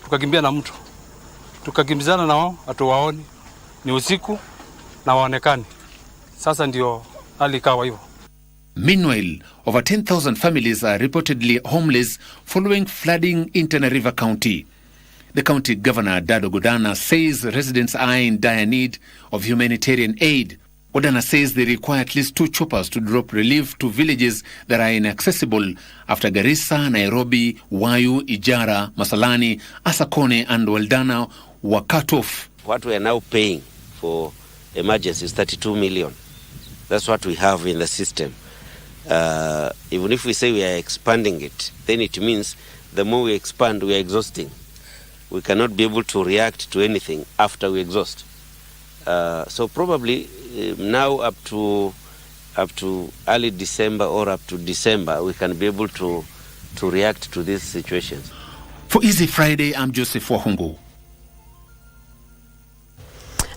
tukakimbia na mtu, tukakimbizana nao, hatuwaoni, ni usiku na waonekani. Sasa ndio hali ikawa hivyo. Meanwhile, over 10,000 families are reportedly homeless following flooding in Tana River County. The county governor, Dado Godana, says residents are in dire need of humanitarian aid. Godana says they require at least 2 choppers to drop relief to villages that are inaccessible after Garissa, Nairobi, Wayu, Ijara, Masalani, Asakone and Waldana were cut off. What we are now paying for emergency is 32 million. That's what we have in the system. Even if we say we are expanding it, then it means the more we expand, we are exhausting. We cannot be able to react to anything after we exhaust. So probably now up to early December or up to December, we can be able to react to these situations. For Easy Friday, I'm Joseph Wahungu.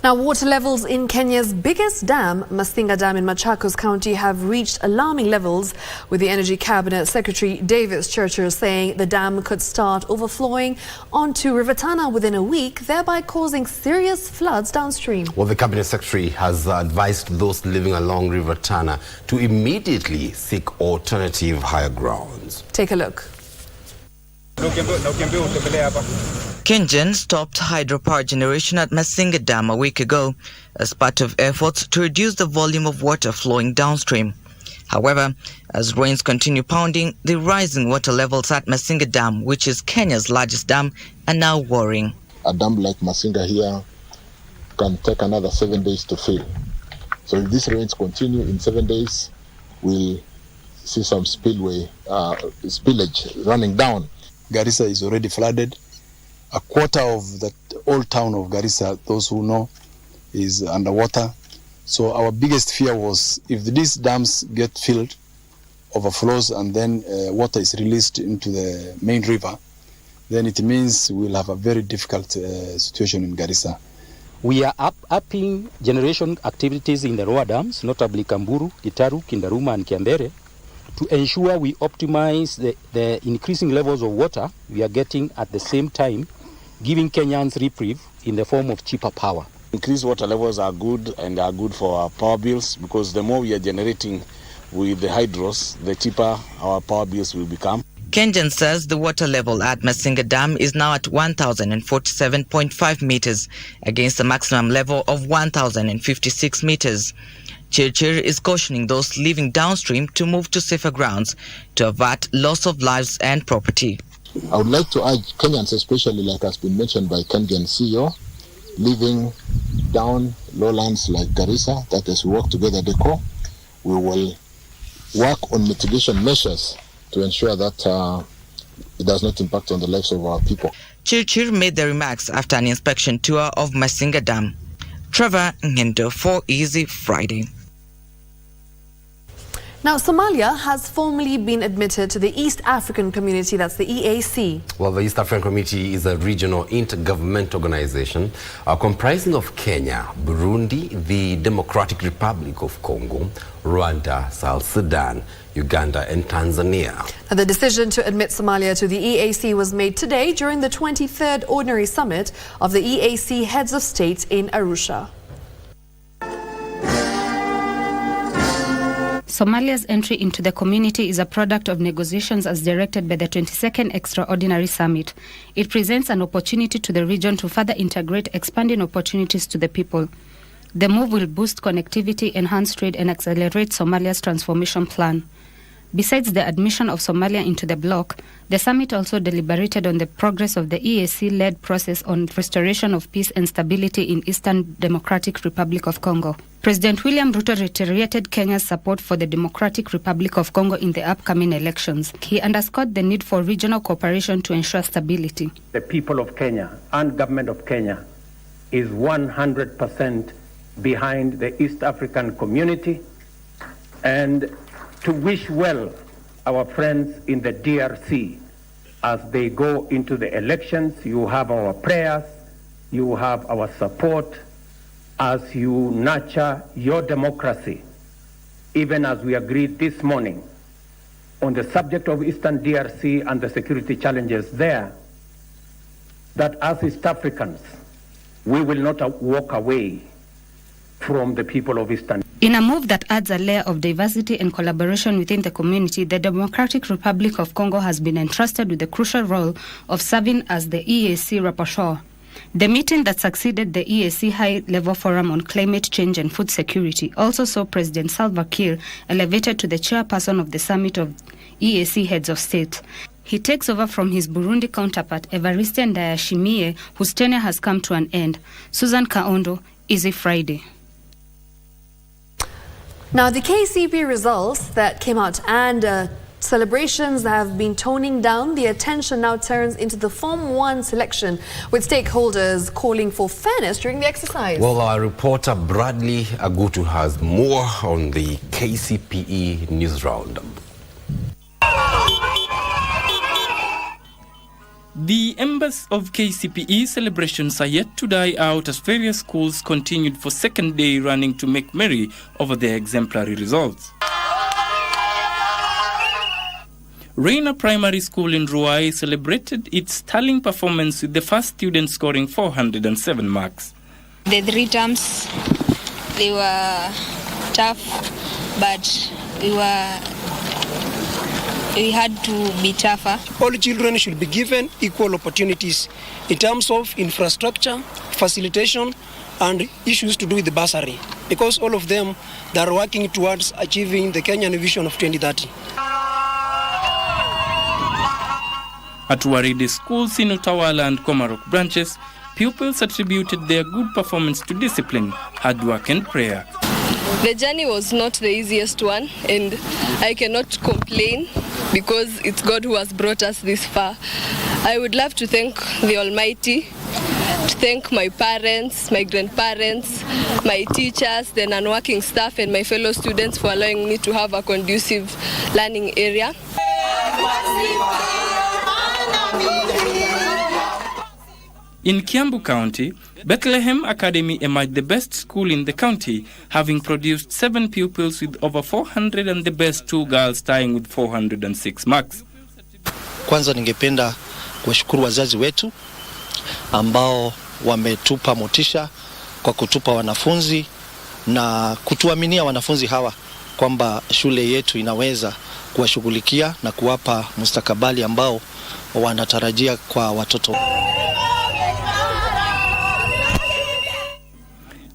Now, water levels in Kenya's biggest dam, Masinga Dam in Machakos County, have reached alarming levels, with the Energy Cabinet Secretary Davis Churcher saying the dam could start overflowing onto River Tana within a week, thereby causing serious floods downstream. Well, the Cabinet Secretary has advised those living along River Tana to immediately seek alternative higher grounds. Take a look. Kenyan stopped hydropower generation at Masinga Dam a week ago as part of efforts to reduce the volume of water flowing downstream. However, as rains continue pounding, the rising water levels at Masinga Dam, which is Kenya's largest dam, are now worrying. A dam like Masinga here can take another 7 days to fill. So if these rains continue, in 7 days, we'll see some spillage running down. Garissa is already flooded. A quarter of the old town of Garissa, those who know, is underwater. So our biggest fear was if these dams get filled, overflows, and then water is released into the main river, then it means we'll have a very difficult situation in Garissa. We are upping generation activities in the lower dams, notably Kamburu, Gitaru, Kindaruma, and Kiambere, to ensure we optimize the increasing levels of water we are getting at the same time, giving Kenyans reprieve in the form of cheaper power. Increased water levels are good and are good for our power bills, because the more we are generating with the hydros, the cheaper our power bills will become. Kenyan says the water level at Masinga Dam is now at 1,047.5 meters against the maximum level of 1,056 meters. Chirchir is cautioning those living downstream to move to safer grounds to avert loss of lives and property. I would like to urge Kenyans, especially like has been mentioned by Kenyan CEO, living down lowlands like Garissa, that as we work together, DECO, we will work on mitigation measures to ensure that it does not impact on the lives of our people. Chirchir made the remarks after an inspection tour of Masinga Dam. Trevor Ngendo for Easy Friday. Now, Somalia has formally been admitted to the East African Community, that's the EAC. Well, the East African Community is a regional intergovernmental organization comprising of Kenya, Burundi, the Democratic Republic of Congo, Rwanda, South Sudan, Uganda and Tanzania. Now, the decision to admit Somalia to the EAC was made today during the 23rd Ordinary Summit of the EAC Heads of State in Arusha. Somalia's entry into the community is a product of negotiations as directed by the 22nd Extraordinary Summit. It presents an opportunity to the region to further integrate expanding opportunities to the people. The move will boost connectivity, enhance trade, and accelerate Somalia's transformation plan. Besides the admission of Somalia into the bloc, the summit also deliberated on the progress of the EAC-led process on restoration of peace and stability in Eastern Democratic Republic of Congo. President William Ruto reiterated Kenya's support for the Democratic Republic of Congo in the upcoming elections. He underscored the need for regional cooperation to ensure stability. The people of Kenya and government of Kenya is 100% behind the East African community, and to wish well our friends in the DRC as they go into the elections. You have our prayers, you have our support as you nurture your democracy, even as we agreed this morning on the subject of Eastern DRC and the security challenges there. that as East Africans, we will not walk away from the people of Eastern. In a move that adds a layer of diversity and collaboration within the community, the Democratic Republic of Congo has been entrusted with the crucial role of serving as the EAC rapporteur. The meeting that succeeded the EAC High-Level Forum on Climate Change and Food Security also saw President Salva Kiir elevated to the chairperson of the Summit of EAC Heads of State. He takes over from his Burundi counterpart, Evariste Ndayishimiye, whose tenure has come to an end. Susan Kaondo, Easy Friday. Now, the KCP results that came out and celebrations that have been toning down, the attention now turns into the Form 1 selection, with stakeholders calling for fairness during the exercise. Well, our reporter Bradley Agutu has more on the KCPE News Roundup. The embers of KCPE celebrations are yet to die out as various schools continued for second day running to make merry over their exemplary results. Reina Primary School in Ruai celebrated its sterling performance with the first student scoring 407 marks. The 3 terms, they were tough, but we had to be tougher. All children should be given equal opportunities in terms of infrastructure, facilitation, and issues to do with the bursary, because all of them, they are working towards achieving the Kenyan vision of 2030. At Waridi schools in Utawala and Komarok branches, pupils attributed their good performance to discipline, hard work and prayer. The journey was not the easiest one, and I cannot complain because it's God who has brought us this far. I would love to thank the Almighty, to thank my parents, my grandparents, my teachers, the non-working staff and my fellow students for allowing me to have a conducive learning area. In Kiambu County, Bethlehem Academy emerged the best school in the county, having produced 7 pupils with over 400 and the best 2 girls tying with 406 marks. Kwanza ningependa kuwashukuru wazazi wetu ambao wametupa motisha kwa kutupa wanafunzi na kutuaminia wanafunzi hawa kwamba shule yetu inaweza kuwashughulikia na kuwapa mustakabali ambao wanatarajia kwa watoto.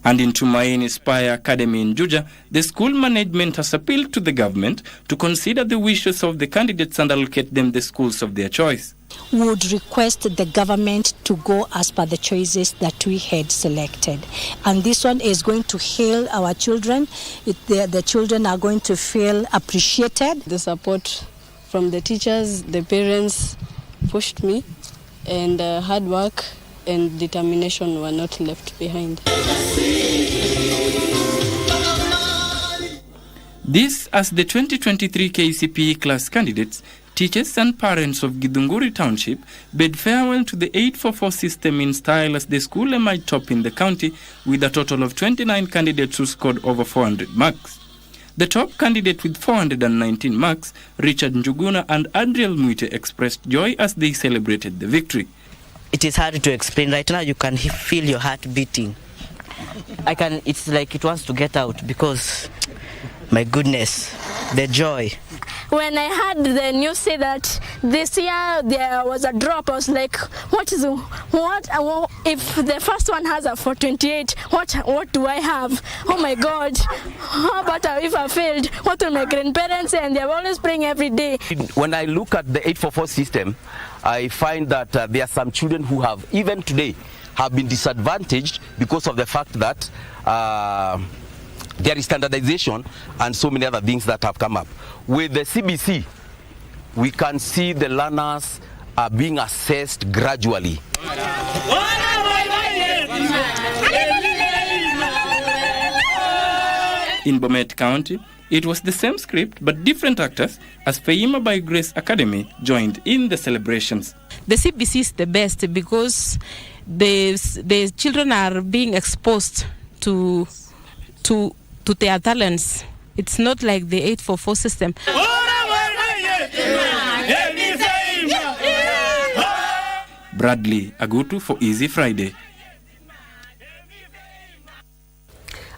And in Tumaini Spire Academy in Juja, the school management has appealed to the government to consider the wishes of the candidates and allocate them the schools of their choice. We would request the government to go as per the choices that we had selected. And this one is going to heal our children. The children are going to feel appreciated. The support from the teachers, the parents pushed me, and hard work and determination were not left behind. This as the 2023 KCPE class candidates, teachers and parents of Githunguri Township bid farewell to the 844 system in style as the school emerged top in the county with a total of 29 candidates who scored over 400 marks. The top candidate with 419 marks, Richard Njuguna and Adriel Muite, expressed joy as they celebrated the victory. It is hard to explain. Right now you can feel your heart beating. It's like it wants to get out because, my goodness, the joy. When I heard the news say that this year there was a drop, I was like, what if the first one has a 428, what do I have? Oh my God, how about if I failed? What will my grandparents say? And they're always praying every day. When I look at the 844 system, I find that there are some children who have, even today, have been disadvantaged because of the fact that there is standardization and so many other things that have come up. With the CBC, we can see the learners are being assessed gradually. In Bomet County, it was the same script but different actors as Feima by Grace Academy joined in the celebrations. The CBC is the best because the children are being exposed to their talents. It's not like the 844 system. Bradley Agutu for Easy Friday.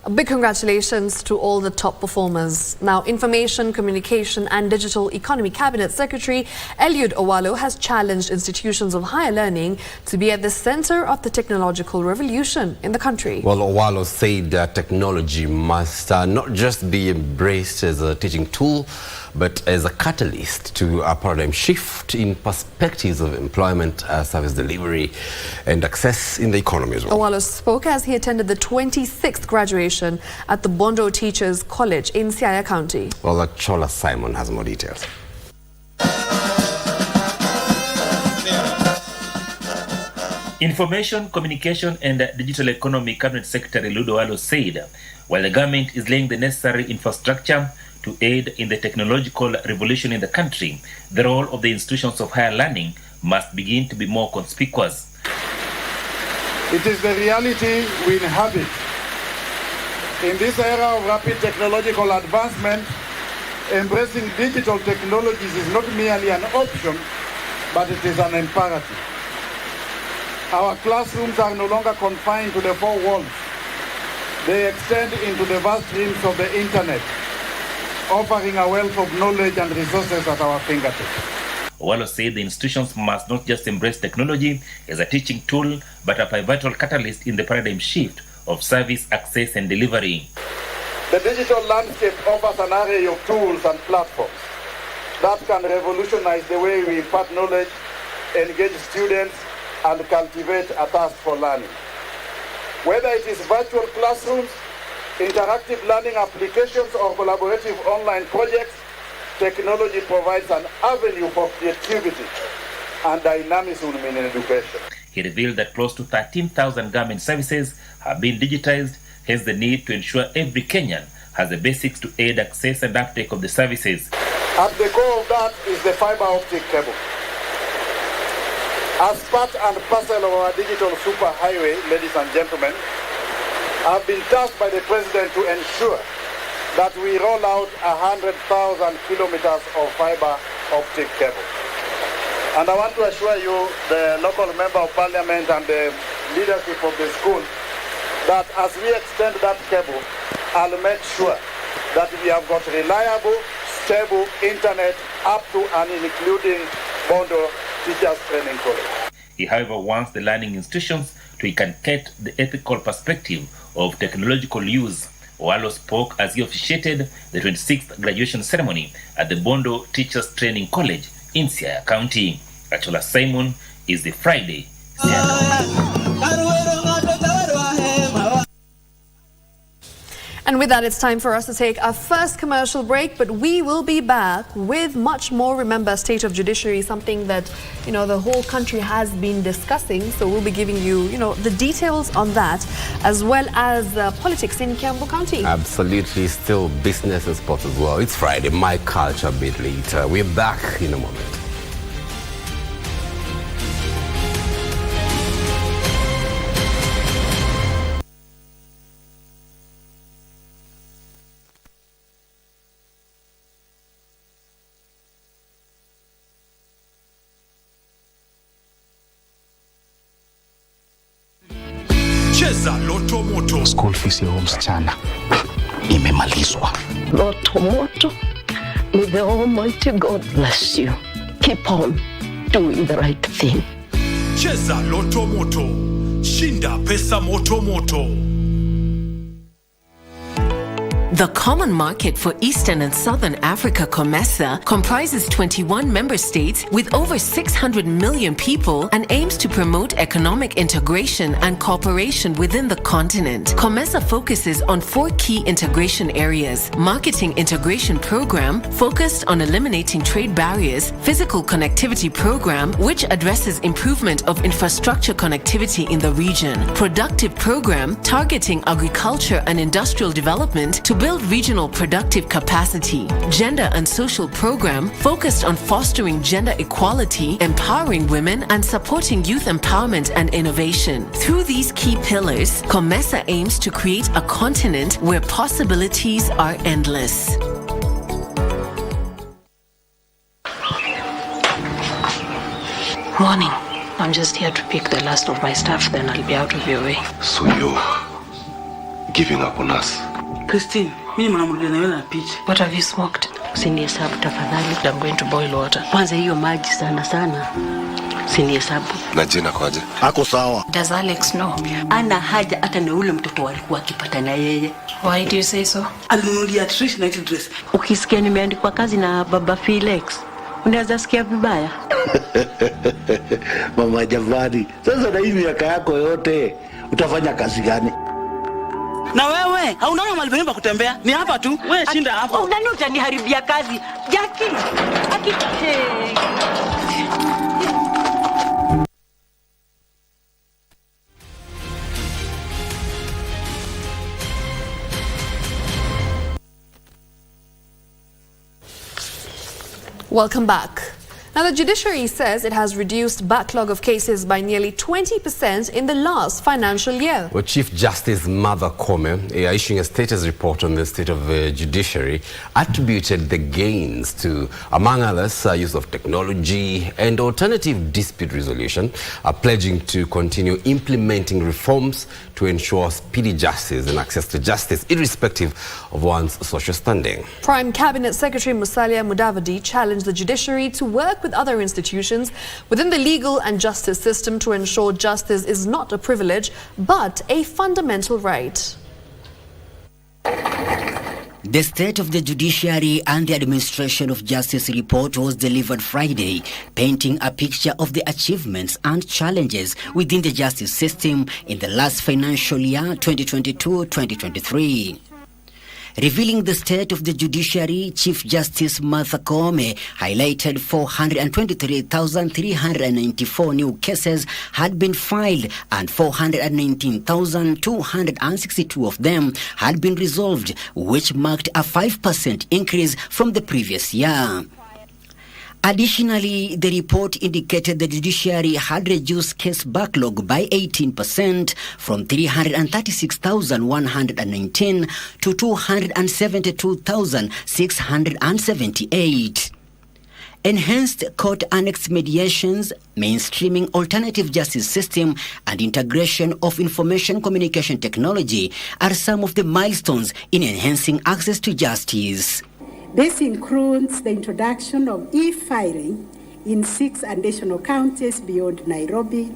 A big congratulations to all the top performers. Now, Information, Communication and Digital Economy Cabinet Secretary Eliud Owalo has challenged institutions of higher learning to be at the center of the technological revolution in the country. Well, Owalo said that technology must not just be embraced as a teaching tool, but as a catalyst to a paradigm shift in perspectives of employment, service delivery and access in the economy as well. Owalo spoke as he attended the 26th graduation at the Bondo Teachers College in Siaya County. Well, Chola Simon has more details. Information, Communication and Digital Economy Cabinet Secretary Eliud Owalo said, while the government is laying the necessary infrastructure to aid in the technological revolution in the country, the role of the institutions of higher learning must begin to be more conspicuous. It is the reality we inhabit. In this era of rapid technological advancement, embracing digital technologies is not merely an option, but it is an imperative. Our classrooms are no longer confined to the four walls. They extend into the vast realms of the internet, offering a wealth of knowledge and resources at our fingertips. Owalo said the institutions must not just embrace technology as a teaching tool, but a pivotal catalyst in the paradigm shift of service, access and delivery. The digital landscape offers an array of tools and platforms that can revolutionize the way we impart knowledge, engage students, and cultivate a thirst for learning. Whether it is virtual classrooms, interactive learning applications, or collaborative online projects, technology provides an avenue for creativity and dynamism in education. He revealed that close to 13,000 government services have been digitized, hence the need to ensure every Kenyan has the basics to aid access and uptake of the services. At the core of that is the fiber optic cable. As part and parcel of our digital superhighway, ladies and gentlemen, I've been tasked by the President to ensure that we roll out 100,000 kilometers of fiber optic cable. And I want to assure you, the local member of parliament and the leadership of the school, that as we extend that cable, I'll make sure that we have got reliable, stable internet up to and including Bondo Teachers Training College. He, however, wants the learning institutions to inculcate the ethical perspective of technological use. Owalo spoke as he officiated the 26th graduation ceremony at the Bondo Teachers Training College in Siaya County. Achola Simon is the Friday. And with that, it's time for us to take our first commercial break, but we will be back with much more. Remember, State of Judiciary, something that, the whole country has been discussing. So we'll be giving you, the details on that, as well as politics in Kiambu County. Absolutely, still business and sports as well. It's Friday, my culture a bit later. We're back in a moment. School fees ya msichana imemalizwa. Loto moto. May the Almighty God bless you. Keep on doing the right thing. Cheza Loto Moto. Shinda pesa moto moto. The Common Market for Eastern and Southern Africa, COMESA, comprises 21 member states with over 600 million people and aims to promote economic integration and cooperation within the continent. COMESA focuses on 4 key integration areas: marketing integration program, focused on eliminating trade barriers; physical connectivity program, which addresses improvement of infrastructure connectivity in the region; productive program, targeting agriculture and industrial development to build regional productive capacity; gender and social program, focused on fostering gender equality, empowering women, and supporting youth empowerment and innovation. Through these key pillars, COMESA aims to create a continent where possibilities are endless. Warning. I'm just here to pick the last of my stuff, then I'll be out of your way. So you're giving up on us? Christine, what have you smoked? Usinihesabu tafadhali. I'm going to boil water. Kwanza hiyo maji sana sana. Usinihesabu. Na Jina kwaje? Ako sawa. Does Alex know? Ana haja hata na ule mtoto walikuwa akipata na yeye. Why do you say so? Alinunulia Trish night dress. Ukisikia nimeandikwa kazi na Baba Felix, unaweza sikia vibaya. Mama Javadi, sasa na hii miaka yako yote utafanya kazi gani? Na wewe, haunaona mahali pa kutembea? Ni hapa tu. Wewe shinda hapo. Unani utaniharibia kazi? Jackie. Welcome back. Now, the Judiciary says it has reduced backlog of cases by nearly 20% in the last financial year. Well, Chief Justice Martha Koome, issuing a status report on the state of the judiciary, attributed the gains to, among others, use of technology and alternative dispute resolution, pledging to continue implementing reforms to ensure speedy justice and access to justice, irrespective of one's social standing. Prime Cabinet Secretary Musalia Mudavadi challenged the judiciary to work with other institutions within the legal and justice system to ensure justice is not a privilege but a fundamental right. The State of the Judiciary and the Administration of Justice report was delivered Friday, painting a picture of the achievements and challenges within the justice system in the last financial year 2022-2023. Revealing the state of the judiciary, Chief Justice Martha Koome highlighted 423,394 new cases had been filed and 419,262 of them had been resolved, which marked a 5% increase from the previous year. Additionally, the report indicated the judiciary had reduced case backlog by 18% from 336,119 to 272,678. Enhanced court annexed mediations, mainstreaming alternative justice system, and integration of information communication technology are some of the milestones in enhancing access to justice. This includes the introduction of e-filing in 6 additional counties beyond Nairobi,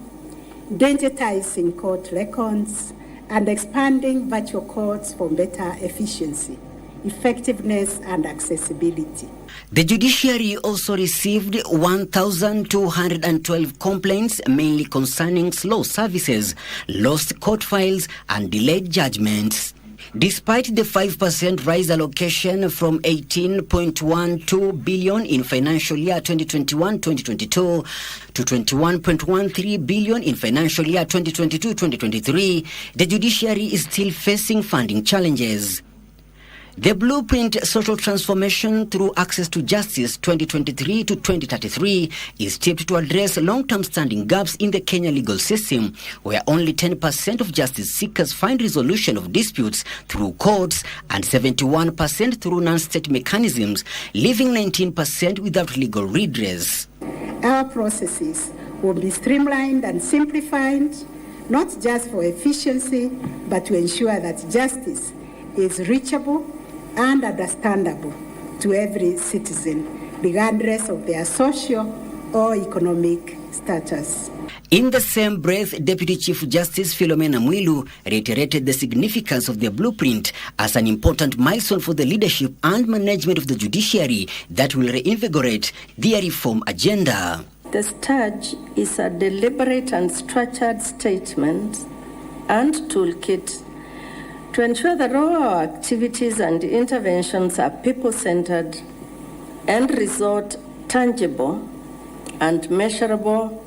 digitizing court records, and expanding virtual courts for better efficiency, effectiveness, and accessibility. The judiciary also received 1,212 complaints, mainly concerning slow services, lost court files, and delayed judgments. Despite the 5% rise allocation from 18.12 billion in financial year 2021-2022 to 21.13 billion in financial year 2022-2023, the judiciary is still facing funding challenges. The Blueprint Social Transformation Through Access to Justice 2023 to 2033 is tipped to address long-term standing gaps in the Kenya legal system, where only 10% of justice seekers find resolution of disputes through courts and 71% through non-state mechanisms, leaving 19% without legal redress. Our processes will be streamlined and simplified, not just for efficiency, but to ensure that justice is reachable and understandable to every citizen, regardless of their social or economic status. In the same breath, Deputy Chief Justice Philomena Mwilu reiterated the significance of the blueprint as an important milestone for the leadership and management of the judiciary that will reinvigorate their reform agenda. The stage is a deliberate and structured statement and toolkit to ensure that all our activities and interventions are people-centered and result tangible and measurable,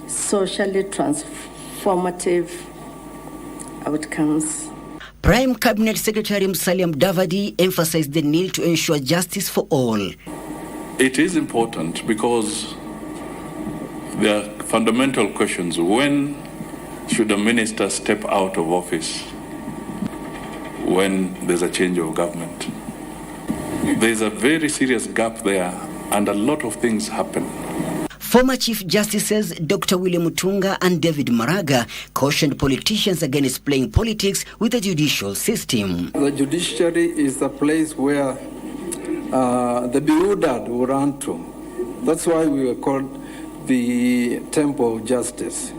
socially transformative outcomes. Prime Cabinet Secretary Musalia Mudavadi emphasized the need to ensure justice for all. It is important because there are fundamental questions. When should a minister step out of office? When there's a change of government. There's a very serious gap there and a lot of things happen. Former Chief Justices Dr. William Mutunga and David Maraga cautioned politicians against playing politics with the judicial system. The judiciary is the place where the bewildered will run to. That's why we were called the Temple of Justice.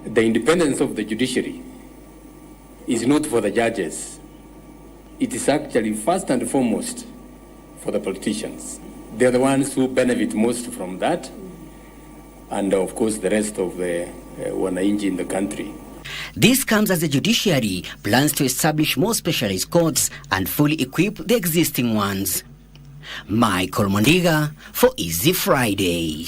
The independence of the judiciary is not for the judges. It is actually first and foremost for the politicians. They're the ones who benefit most from that, and of course the rest of the wananchi in the country. This comes as the judiciary plans to establish more specialist courts and fully equip the existing ones. Michael Mondiga for Easy Friday.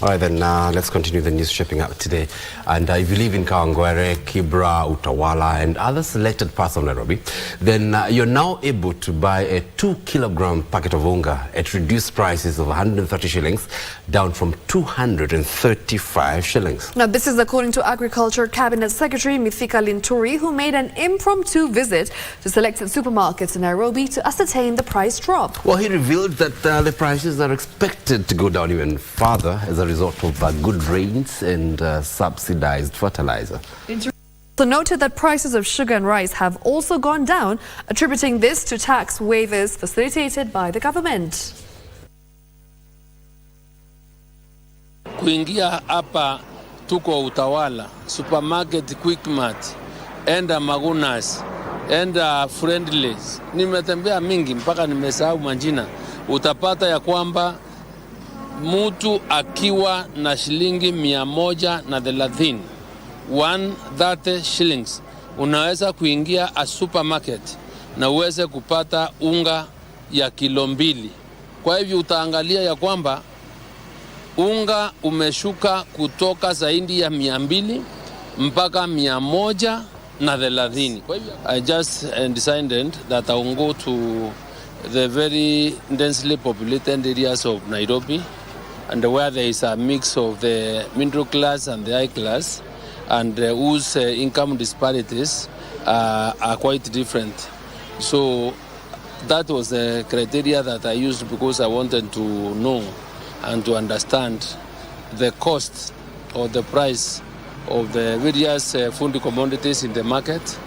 All right, then let's continue the news shaping up today. And if you live in Kawangware, Kibra, Utawala, and other selected parts of Nairobi, then you're now able to buy a 2-kilogram packet of unga at reduced prices of 130 shillings, down from 235 shillings. Now, this is according to Agriculture Cabinet Secretary Mithika Linturi, who made an impromptu visit to selected supermarkets in Nairobi to ascertain the price drop. Well, he revealed that the prices are expected to go down even further as a result of good rains and subsidized fertilizer. So noted that prices of sugar and rice have also gone down, attributing this to tax waivers facilitated by the government. Kuingia hapa tuko Utawala, supermarket Quickmart, enda Magunas, enda Friendlies. Nimetembea mingi mpaka nimesahau majina. Utapata ya kwamba mtu akiwa na shilingi 130, 130 shillings, unaweza kuingia a supermarket na uweze kupata unga ya kilo 2. Kwa hivyo utaangalia ya kwamba unga umeshuka kutoka zaidi ya 200 mpaka 130. Kwa hivyo I just decided that I will go to the very densely populated areas of Nairobi, and where there is a mix of the middle class and the high class, and whose income disparities are quite different. So that was the criteria that I used, because I wanted to know and to understand the cost or the price of the various food commodities in the market.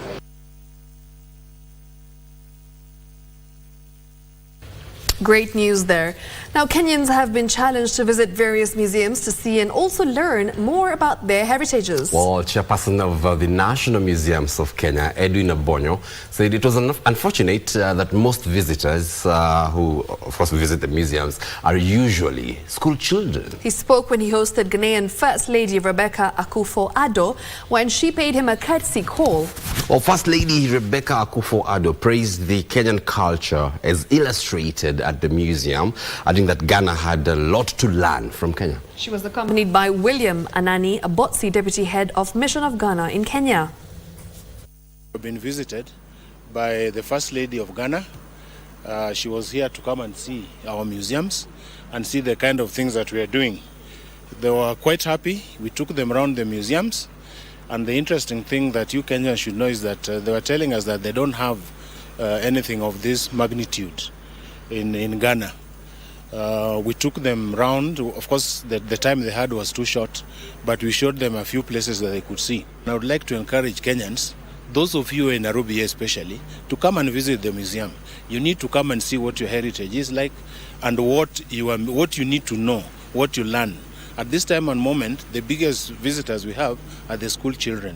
Great news there. Now, Kenyans have been challenged to visit various museums to see and also learn more about their heritages. Well, chairperson of the National Museums of Kenya, Edwin Abonyo, said it was unfortunate that most visitors who, of course, visit the museums are usually school children. He spoke when he hosted Ghanaian First Lady Rebecca Akufo-Addo when she paid him a courtesy call. Well, First Lady Rebecca Akufo-Addo praised the Kenyan culture as illustrated at the museum, adding that Ghana had a lot to learn from Kenya. She was accompanied by William Anani, a Botsi deputy head of Mission of Ghana in Kenya. We've been visited by the First Lady of Ghana. She was here to come and see our museums and see the kind of things that we are doing. They were quite happy. We took them around the museums, and the interesting thing that you Kenyans should know is that they were telling us that they don't have anything of this magnitude in Ghana. We took them round. Of course, the time they had was too short, but we showed them a few places that they could see. And I would like to encourage Kenyans, those of you in Nairobi especially, to come and visit the museum. You need to come and see what your heritage is like and what you need to know, what you learn. At this time and moment, the biggest visitors we have are the school children.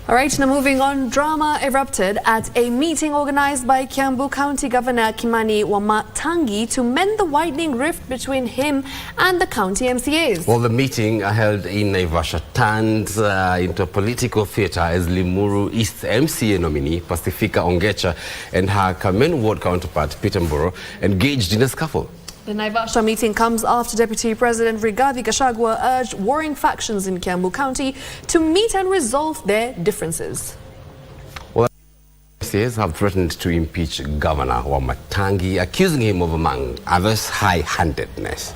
All right, now moving on, drama erupted at a meeting organized by Kiambu County Governor Kimani Wamatangi to mend the widening rift between him and the county MCAs. Well, the meeting held in Naivasha turned into political theatre as Limuru East MCA nominee Pacifica Ongecha and her Kamen Ward counterpart Peter Mburu engaged in a scuffle. The Naivasha meeting comes after Deputy President Rigathi Gachagua urged warring factions in Kiambu County to meet and resolve their differences. Well, MCAs have threatened to impeach Governor Wamatangi, accusing him of, among others, high-handedness.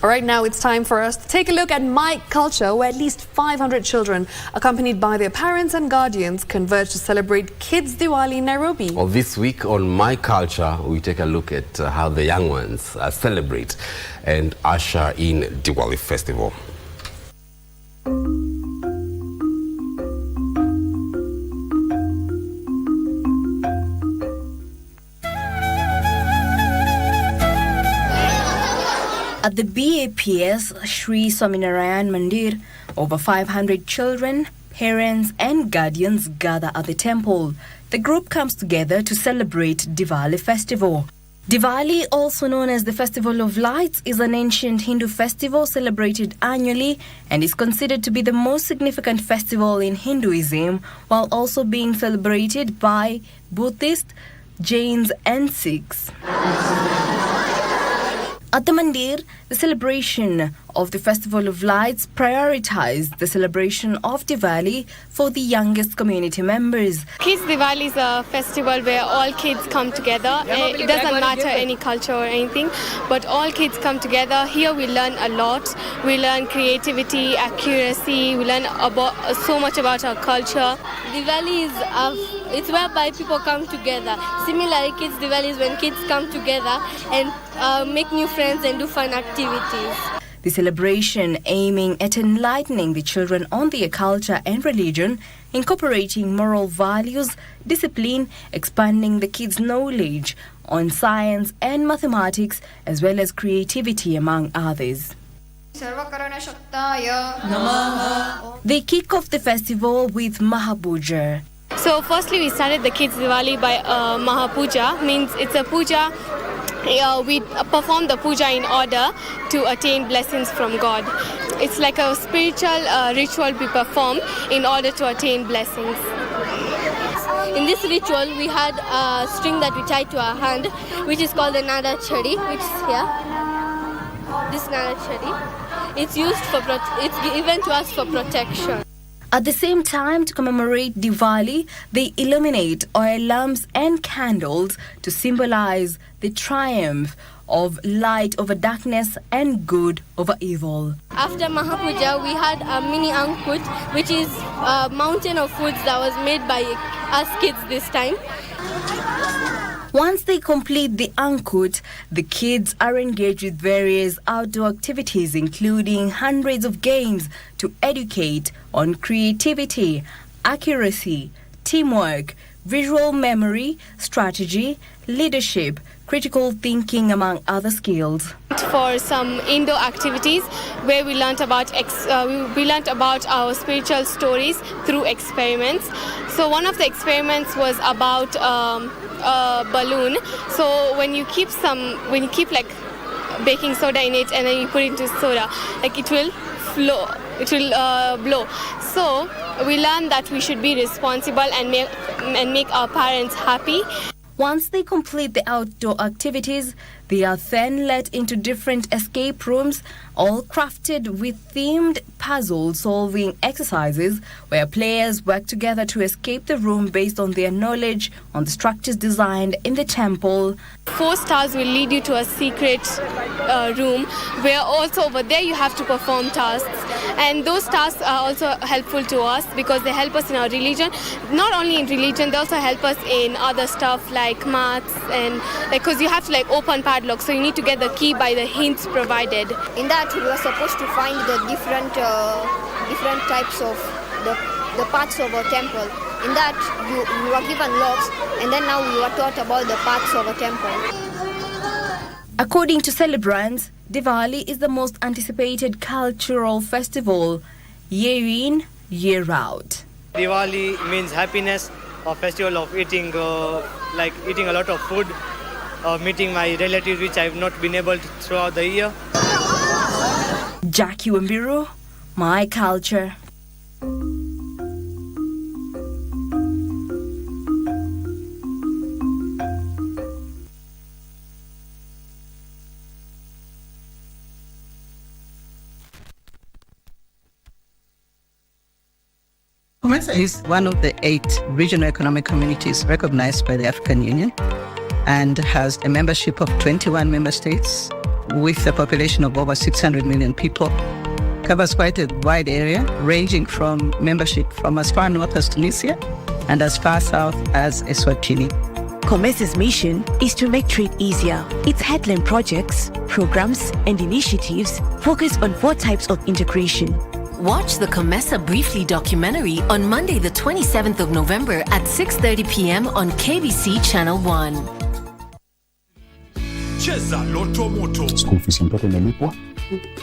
All right, now it's time for us to take a look at My Culture, where at least 500 children, accompanied by their parents and guardians, converge to celebrate Kids Diwali in Nairobi. Well, this week on My Culture, we take a look at how the young ones celebrate and usher in Diwali festival. At the BAPS Sri Swaminarayan Mandir, over 500 children, parents and guardians gather at the temple. The group comes together to celebrate Diwali festival. Diwali, also known as the Festival of Lights, is an ancient Hindu festival celebrated annually and is considered to be the most significant festival in Hinduism, while also being celebrated by Buddhists, Jains and Sikhs. At the Mandir, the celebration of the Festival of Lights prioritized the celebration of Diwali for the youngest community members. Kids Diwali is a festival where all kids come together. It doesn't matter any culture or anything, but all kids come together. Here we learn a lot. We learn creativity, accuracy. We learn about so much about our culture. Diwali is it's whereby people come together. Similarly, Kids Diwali is when kids come together and make new friends and do fun activities. The celebration aiming at enlightening the children on their culture and religion, incorporating moral values, discipline, expanding the kids' knowledge on science and mathematics, as well as creativity, among others. They kick off the festival with Mahapuja. So firstly we started the Kids Diwali by Mahapuja, means it's a puja. We perform the puja in order to attain blessings from God. It's like a spiritual ritual we perform in order to attain blessings. In this ritual, we had a string that we tied to our hand, which is called the Nada Chadi, which is here. This Nada Chadi. It's used for it's given to us for protection. At the same time, to commemorate Diwali, they illuminate oil lamps and candles to symbolize the triumph of light over darkness and good over evil. After Mahapuja, we had a mini Ankut, which is a mountain of foods that was made by us kids this time. Once they complete the Ankut, the kids are engaged with various outdoor activities, including hundreds of games to educate on creativity, accuracy, teamwork, visual memory, strategy, leadership, critical thinking, among other skills. For some indoor activities where we learnt about our spiritual stories through experiments. So one of the experiments was about a balloon. So when you keep like baking soda in it and then you put it into soda, like it will flow, it will blow. So we learned that we should be responsible and make our parents happy. Once they complete the outdoor activities, they are then led into different escape rooms, all crafted with themed puzzle-solving exercises where players work together to escape the room based on their knowledge on the structures designed in the temple. 4 stars will lead you to a secret room where also over there you have to perform tasks. And those tasks are also helpful to us because they help us in our religion. Not only in religion, they also help us in other stuff like maths and because you have to open padlocks, so you need to get the key by the hints provided. In that we were supposed to find the different types of the parts of a temple. In that we were given locks, and then now we were taught about the parts of a temple. According to celebrants, Diwali is the most anticipated cultural festival, year in, year out. Diwali means happiness, a festival of eating a lot of food, meeting my relatives which I have not been able to throughout the year. Jackie Wambiru, My Culture. COMESA is one of the 8 regional economic communities recognized by the African Union and has a membership of 21 member states with a population of over 600 million people. Covers quite a wide area, ranging from membership from as far north as Tunisia and as far south as Eswatini. COMESA's mission is to make trade easier. Its headline projects, programs, and initiatives focus on 4 types of integration. Watch the COMESA Briefly documentary on Monday, the 27th of November at 6:30 p.m. on KBC Channel 1. Cheza Loto Moto. School fees ya mtoto imelipwa,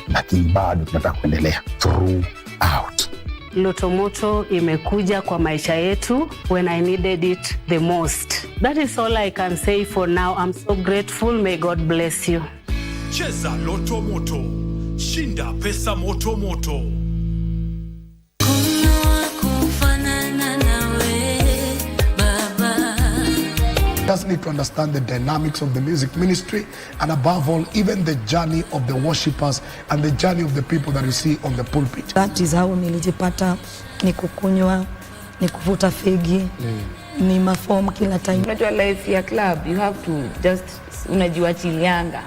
lakini bado tunataka kuendelea throughout. Loto Moto imekuja kwa maisha yetu when I needed it the most. That is all I can say for now. I'm so grateful. May God bless you. Cheza Loto Moto. Shinda pesa moto moto. Just need to understand the dynamics of the music ministry and above all, even the journey of the worshippers and the journey of the people that you see on the pulpit. That is how nilijipata ni kukunywa, ni kuvuta fegi, ni maform kila time. Unajua life ya club, you have to just unajiachilianga.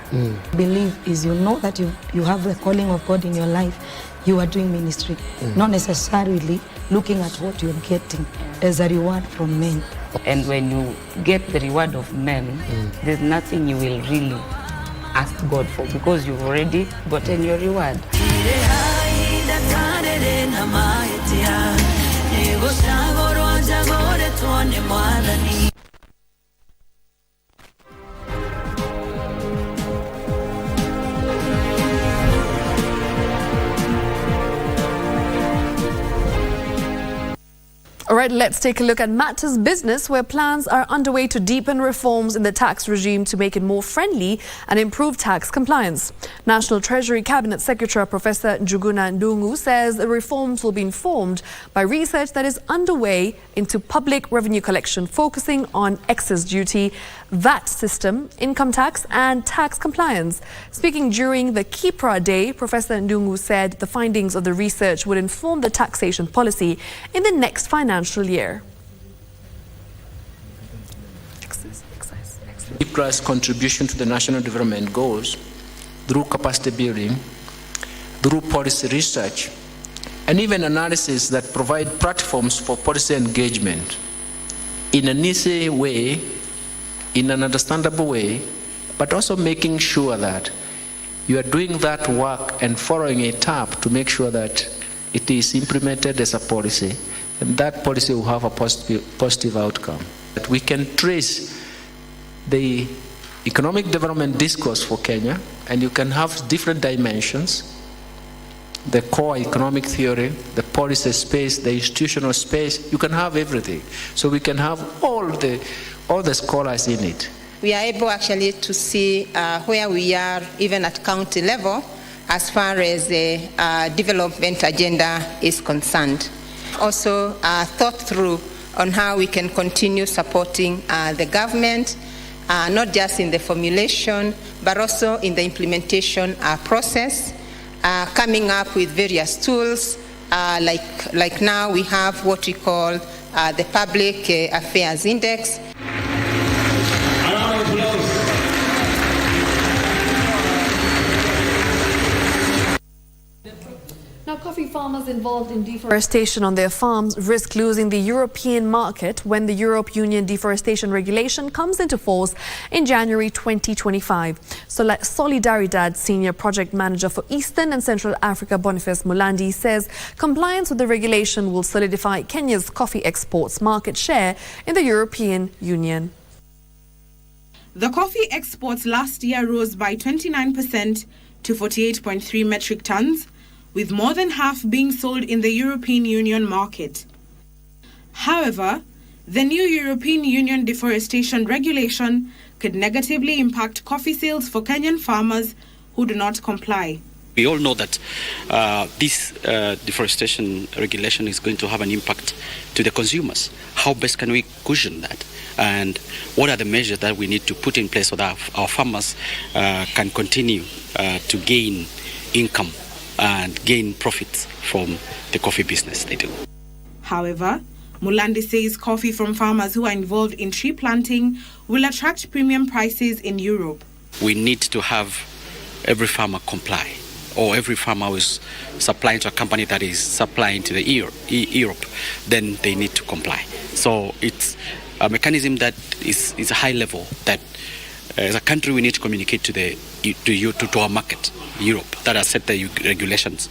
Believe is you know that you have the calling of God in your life. You are doing ministry, not necessarily looking at what you're getting as a reward from men. And when you get the reward of men, there's nothing you will really ask God for because you've already gotten your reward. All right, let's take a look at matters business, where plans are underway to deepen reforms in the tax regime to make it more friendly and improve tax compliance. National Treasury Cabinet Secretary Professor Njuguna Ndung'u says the reforms will be informed by research that is underway into public revenue collection, focusing on excess duty, VAT system, income tax and tax compliance. Speaking during the Kipra Day, Professor Ndung'u said the findings of the research would inform the taxation policy in the next financial year. Kipra's contribution to the national development goals through capacity building, through policy research, and even analysis that provide platforms for policy engagement in an easy way, in an understandable way, but also making sure that you are doing that work and following it up to make sure that it is implemented as a policy, and that policy will have a positive outcome. That we can trace the economic development discourse for Kenya, and you can have different dimensions: the core economic theory, the policy space, the institutional space. You can have everything. So we can have all the scholars in it. We are able actually to see where we are even at county level as far as the development agenda is concerned. Also thought through on how we can continue supporting the government, not just in the formulation, but also in the implementation process, coming up with various tools, like now we have what we call the Public Affairs Index. Now, coffee farmers involved in deforestation on their farms risk losing the European market when the Europe Union deforestation regulation comes into force in January 2025. So Solidaridad Senior Project Manager for Eastern and Central Africa, Boniface Mulandi, says compliance with the regulation will solidify Kenya's coffee exports market share in the European Union. The coffee exports last year rose by 29% to 48.3 metric tons, with more than half being sold in the European Union market. However, the new European Union deforestation regulation could negatively impact coffee sales for Kenyan farmers who do not comply. We all know that this deforestation regulation is going to have an impact to the consumers. How best can we cushion that? And what are the measures that we need to put in place so that our farmers can continue to gain income and gain profits from the coffee business they do? However, Mulandi says coffee from farmers who are involved in tree planting will attract premium prices in Europe. We need to have every farmer comply, or every farmer who is supplying to a company that is supplying to the Europe, then they need to comply. So it's a mechanism that is a high level that as a country we need to communicate to our market, Europe, that has set the regulations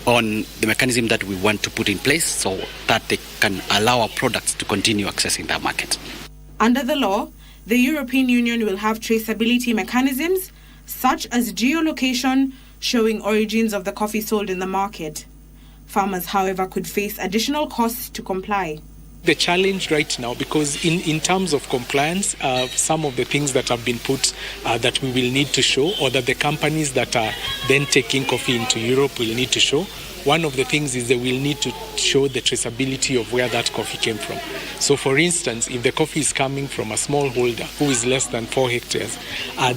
on the mechanism that we want to put in place so that they can allow our products to continue accessing that market. Under the law, the European Union will have traceability mechanisms such as geolocation showing origins of the coffee sold in the market. Farmers, however, could face additional costs to comply. The challenge right now, because in terms of compliance, some of the things that have been put that we will need to show, or that the companies that are then taking coffee into Europe will need to show, one of the things is they will need to show the traceability of where that coffee came from. So for instance, if the coffee is coming from a smallholder who is less than 4 hectares,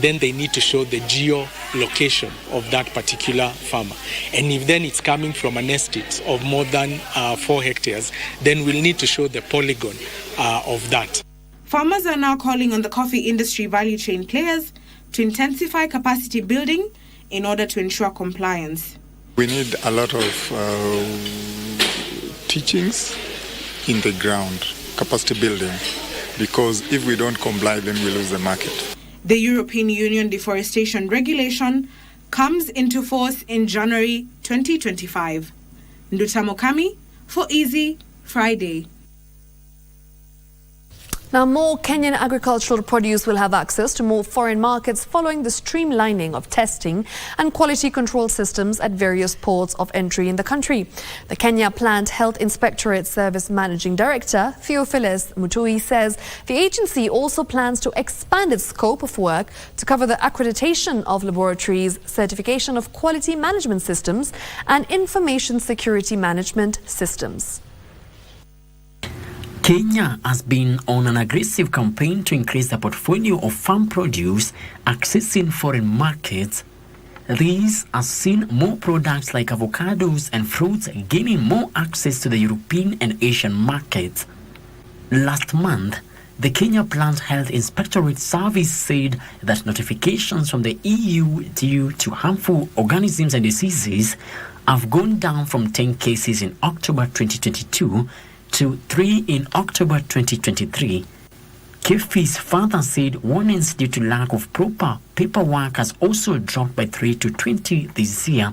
then they need to show the geolocation of that particular farmer. And if then it's coming from an estate of more than 4 hectares, then we'll need to show the polygon of that. Farmers are now calling on the coffee industry value chain players to intensify capacity building in order to ensure compliance. We need a lot of teachings in the ground, capacity building, because if we don't comply, then we lose the market. The European Union deforestation regulation comes into force in January 2025. Nduta Mokami for Easy Friday. Now, more Kenyan agricultural produce will have access to more foreign markets following the streamlining of testing and quality control systems at various ports of entry in the country. The Kenya Plant Health Inspectorate Service Managing Director, Theophilus Mutui, says the agency also plans to expand its scope of work to cover the accreditation of laboratories, certification of quality management systems, and information security management systems. Kenya has been on an aggressive campaign to increase the portfolio of farm produce accessing foreign markets. This has seen more products like avocados and fruits gaining more access to the European and Asian markets. Last month, the Kenya Plant Health Inspectorate Service said that notifications from the EU due to harmful organisms and diseases have gone down from 10 cases in October 2022 to 3 in October 2023. KFIS further said warnings due to lack of proper paperwork has also dropped by 3 to 20 this year.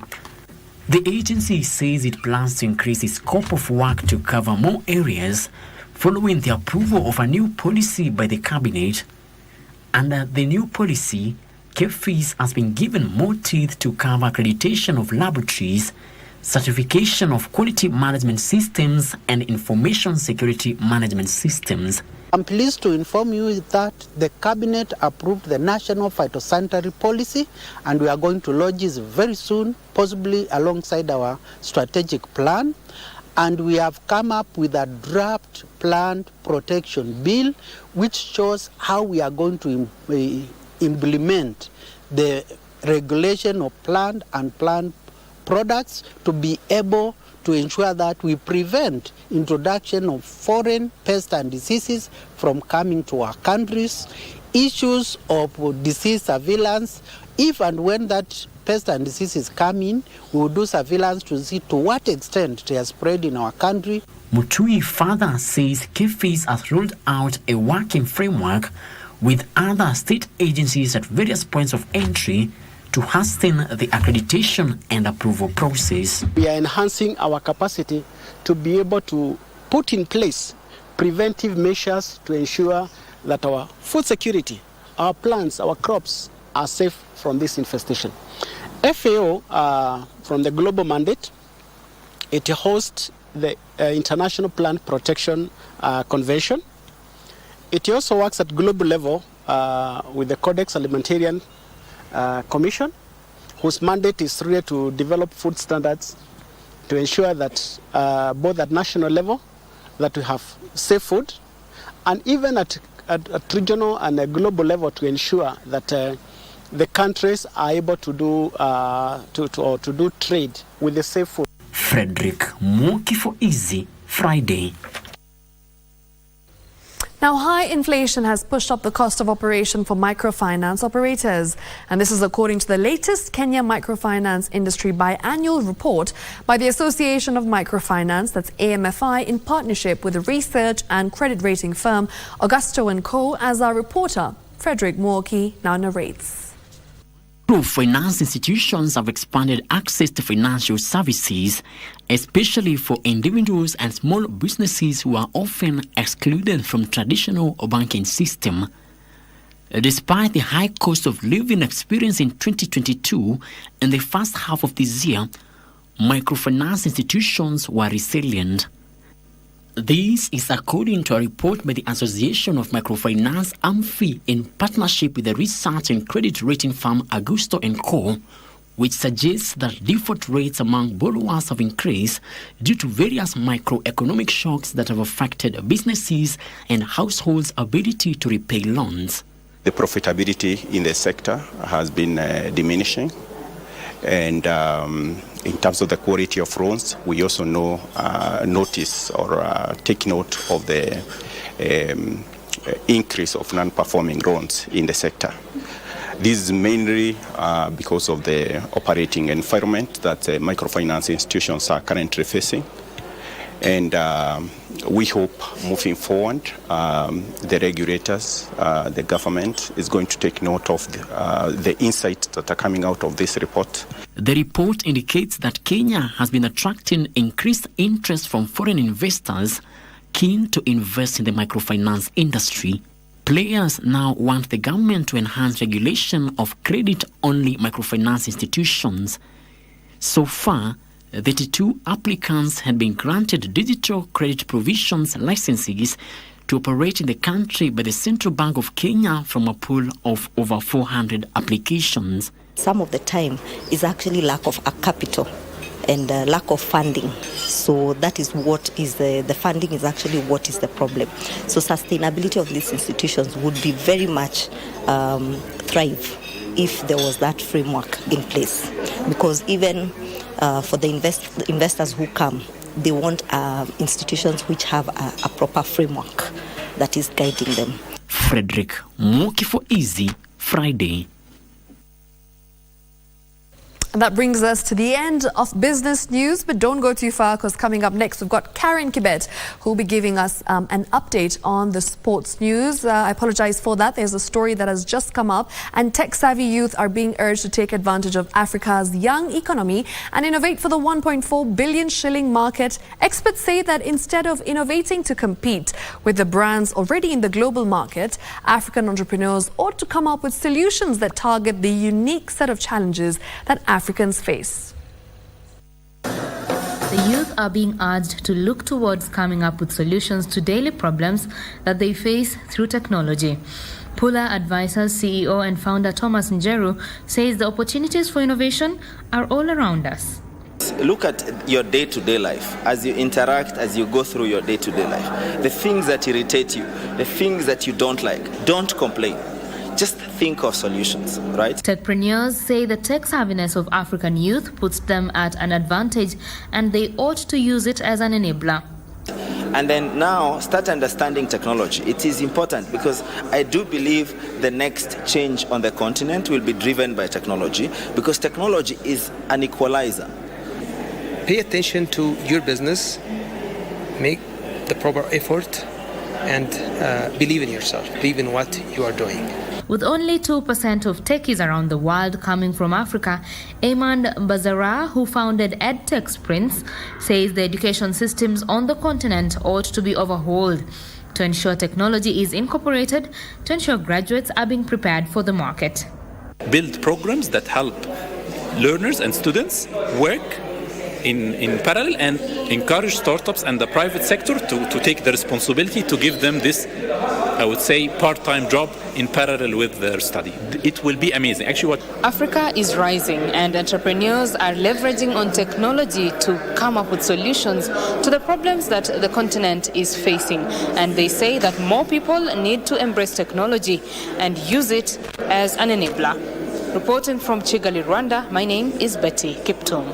The agency says it plans to increase its scope of work to cover more areas following the approval of a new policy by the cabinet. Under the new policy, KFIS has been given more teeth to cover accreditation of laboratories, certification of quality management systems, and information security management systems. I'm pleased to inform you that the Cabinet approved the National Phytosanitary Policy, and we are going to launch this very soon, possibly alongside our strategic plan. And we have come up with a draft plant protection bill, which shows how we are going to implement the regulation of plant and plant products to be able to ensure that we prevent introduction of foreign pests and diseases from coming to our countries, issues of disease surveillance. If and when that pest and diseases come in, we will do surveillance to see to what extent they are spread in our country. Mutui further says KFIS has rolled out a working framework with other state agencies at various points of entry to hasten the accreditation and approval process. We are enhancing our capacity to be able to put in place preventive measures to ensure that our food security, our plants, our crops are safe from this infestation. FAO, from the global mandate, it hosts the International Plant Protection Convention. It also works at global level with the Codex Alimentarian Commission, whose mandate is really to develop food standards to ensure that both at national level that we have safe food, and even at regional and a global level to ensure that the countries are able to do trade with the safe food. Frederick Muki for Easy Friday. Friday. Now, high inflation has pushed up the cost of operation for microfinance operators. And this is according to the latest Kenya Microfinance Industry Biannual Report by the Association of Microfinance, that's AMFI, in partnership with the research and credit rating firm Augusto & Co. As our reporter, Frederick Mwoki, now narrates. Finance institutions have expanded access to financial services, especially for individuals and small businesses who are often excluded from traditional banking system. Despite the high cost of living experienced in 2022 and the first half of this year, microfinance institutions were resilient. This is according to a report by the Association of Microfinance AMFI in partnership with the research and credit rating firm Augusto & Co., which suggests that default rates among borrowers have increased due to various microeconomic shocks that have affected businesses and households' ability to repay loans. The profitability in the sector has been diminishing. And in terms of the quality of loans, we also notice or take note of the increase of non-performing loans in the sector. This is mainly because of the operating environment that microfinance institutions are currently facing. And we hope moving forward, the regulators, the government is going to take note of the insights that are coming out of this report. The report indicates that Kenya has been attracting increased interest from foreign investors keen to invest in the microfinance industry. Players now want the government to enhance regulation of credit-only microfinance institutions. So far, 32 applicants had been granted digital credit provisions licenses to operate in the country by the Central Bank of Kenya from a pool of over 400 applications. Some of the time is actually lack of a capital and lack of funding. So that is what is the funding is actually what is the problem. So sustainability of these institutions would be very much thrive if there was that framework in place. Because even for the investors who come, they want institutions which have a proper framework that is guiding them. Frederick Mwoki for Easy Friday. And that brings us to the end of business news, but don't go too far because coming up next we've got Karen Kibet who will be giving us an update on the sports news. I apologize for that. There's a story that has just come up, and tech-savvy youth are being urged to take advantage of Africa's young economy and innovate for the 1.4 billion shilling market. Experts say that instead of innovating to compete with the brands already in the global market, African entrepreneurs ought to come up with solutions that target the unique set of challenges that Africans face. The youth are being urged to look towards coming up with solutions to daily problems that they face through technology. Pula Advisors CEO and founder Thomas Njeru says the opportunities for innovation are all around us. Look at your day-to-day life, as you interact, as you go through your day-to-day life. The things that irritate you, the things that you don't like, don't complain. Just think of solutions, right? Techpreneurs say the tech savviness of African youth puts them at an advantage and they ought to use it as an enabler. And then now start understanding technology. It is important because I do believe the next change on the continent will be driven by technology, because technology is an equalizer. Pay attention to your business, make the proper effort, and believe in yourself, believe in what you are doing. With only 2% of techies around the world coming from Africa, Ayman Bazara, who founded EdTech Sprints, says the education systems on the continent ought to be overhauled to ensure technology is incorporated, to ensure graduates are being prepared for the market. Build programs that help learners and students work in parallel and encourage startups and the private sector to take the responsibility to give them this, I would say, part-time job in parallel with their study. It will be amazing. Actually, what Africa is rising and entrepreneurs are leveraging on technology to come up with solutions to the problems that the continent is facing. And they say that more people need to embrace technology and use it as an enabler. Reporting from Kigali, Rwanda, my name is Betty Kiptum.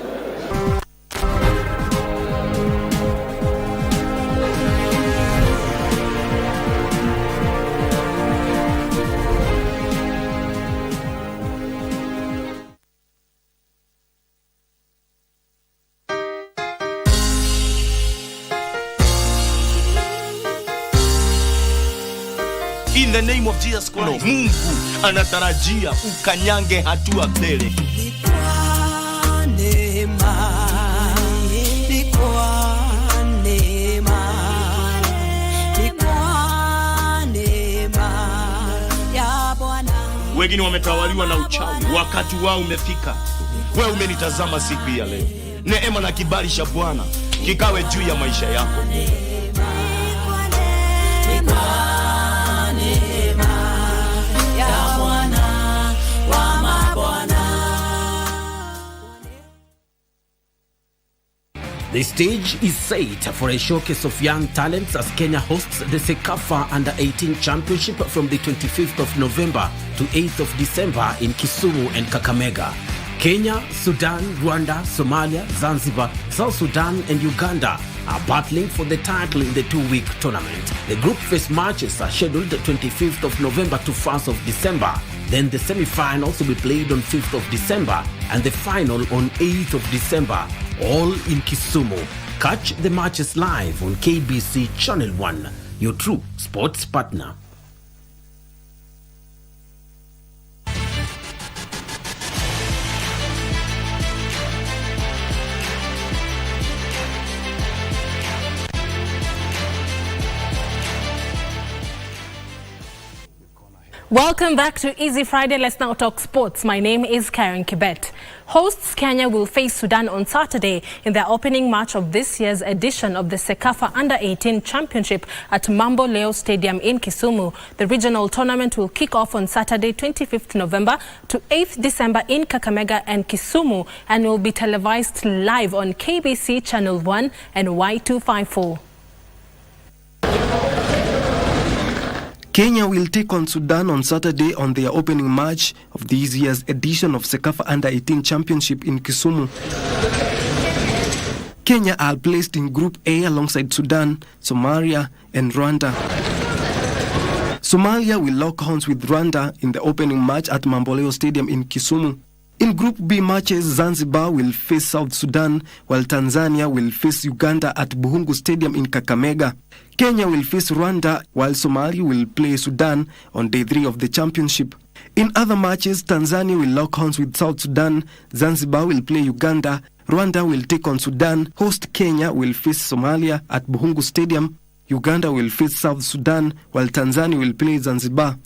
In the name of Jesus Christ. Mungu anatarajia ukanyange hatua mbele. Wengine wametawaliwa na uchawi, wakati wao umefika. Wewe umenitazama siku ya leo. Neema na kibali cha Bwana kikawe juu ya maisha yako. The stage is set for a showcase of young talents as Kenya hosts the SAFA Under-18 Championship from the 25th of November to 8th of December in Kisumu and Kakamega. Kenya, Sudan, Rwanda, Somalia, Zanzibar, South Sudan and Uganda are battling for the title in the 2-week tournament. The group phase matches are scheduled 25th of November to 1st of December. Then the semi-finals will be played on 5th of December and the final on 8th of December, all in Kisumu. Catch the matches live on KBC Channel 1, your true sports partner. Welcome back to Easy Friday. Let's now talk sports. My name is Karen Kibet. Hosts Kenya will face Sudan on Saturday in their opening match of this year's edition of the SAFA Under-18 Championship at Mambo Leo Stadium in Kisumu. The regional tournament will kick off on Saturday, 25th November to 8th December in Kakamega and Kisumu and will be televised live on KBC Channel 1 and Y254. Kenya will take on Sudan on Saturday on their opening match of this year's edition of SAFA Under-18 Championship in Kisumu. Kenya are placed in Group A alongside Sudan, Somalia and Rwanda. Somalia will lock horns with Rwanda in the opening match at Mamboleo Stadium in Kisumu. In Group B matches, Zanzibar will face South Sudan, while Tanzania will face Uganda at Buhungu Stadium in Kakamega. Kenya will face Rwanda, while Somalia will play Sudan on day 3 of the championship. In other matches, Tanzania will lock horns with South Sudan, Zanzibar will play Uganda, Rwanda will take on Sudan, host Kenya will face Somalia at Buhungu Stadium, Uganda will face South Sudan, while Tanzania will play Zanzibar.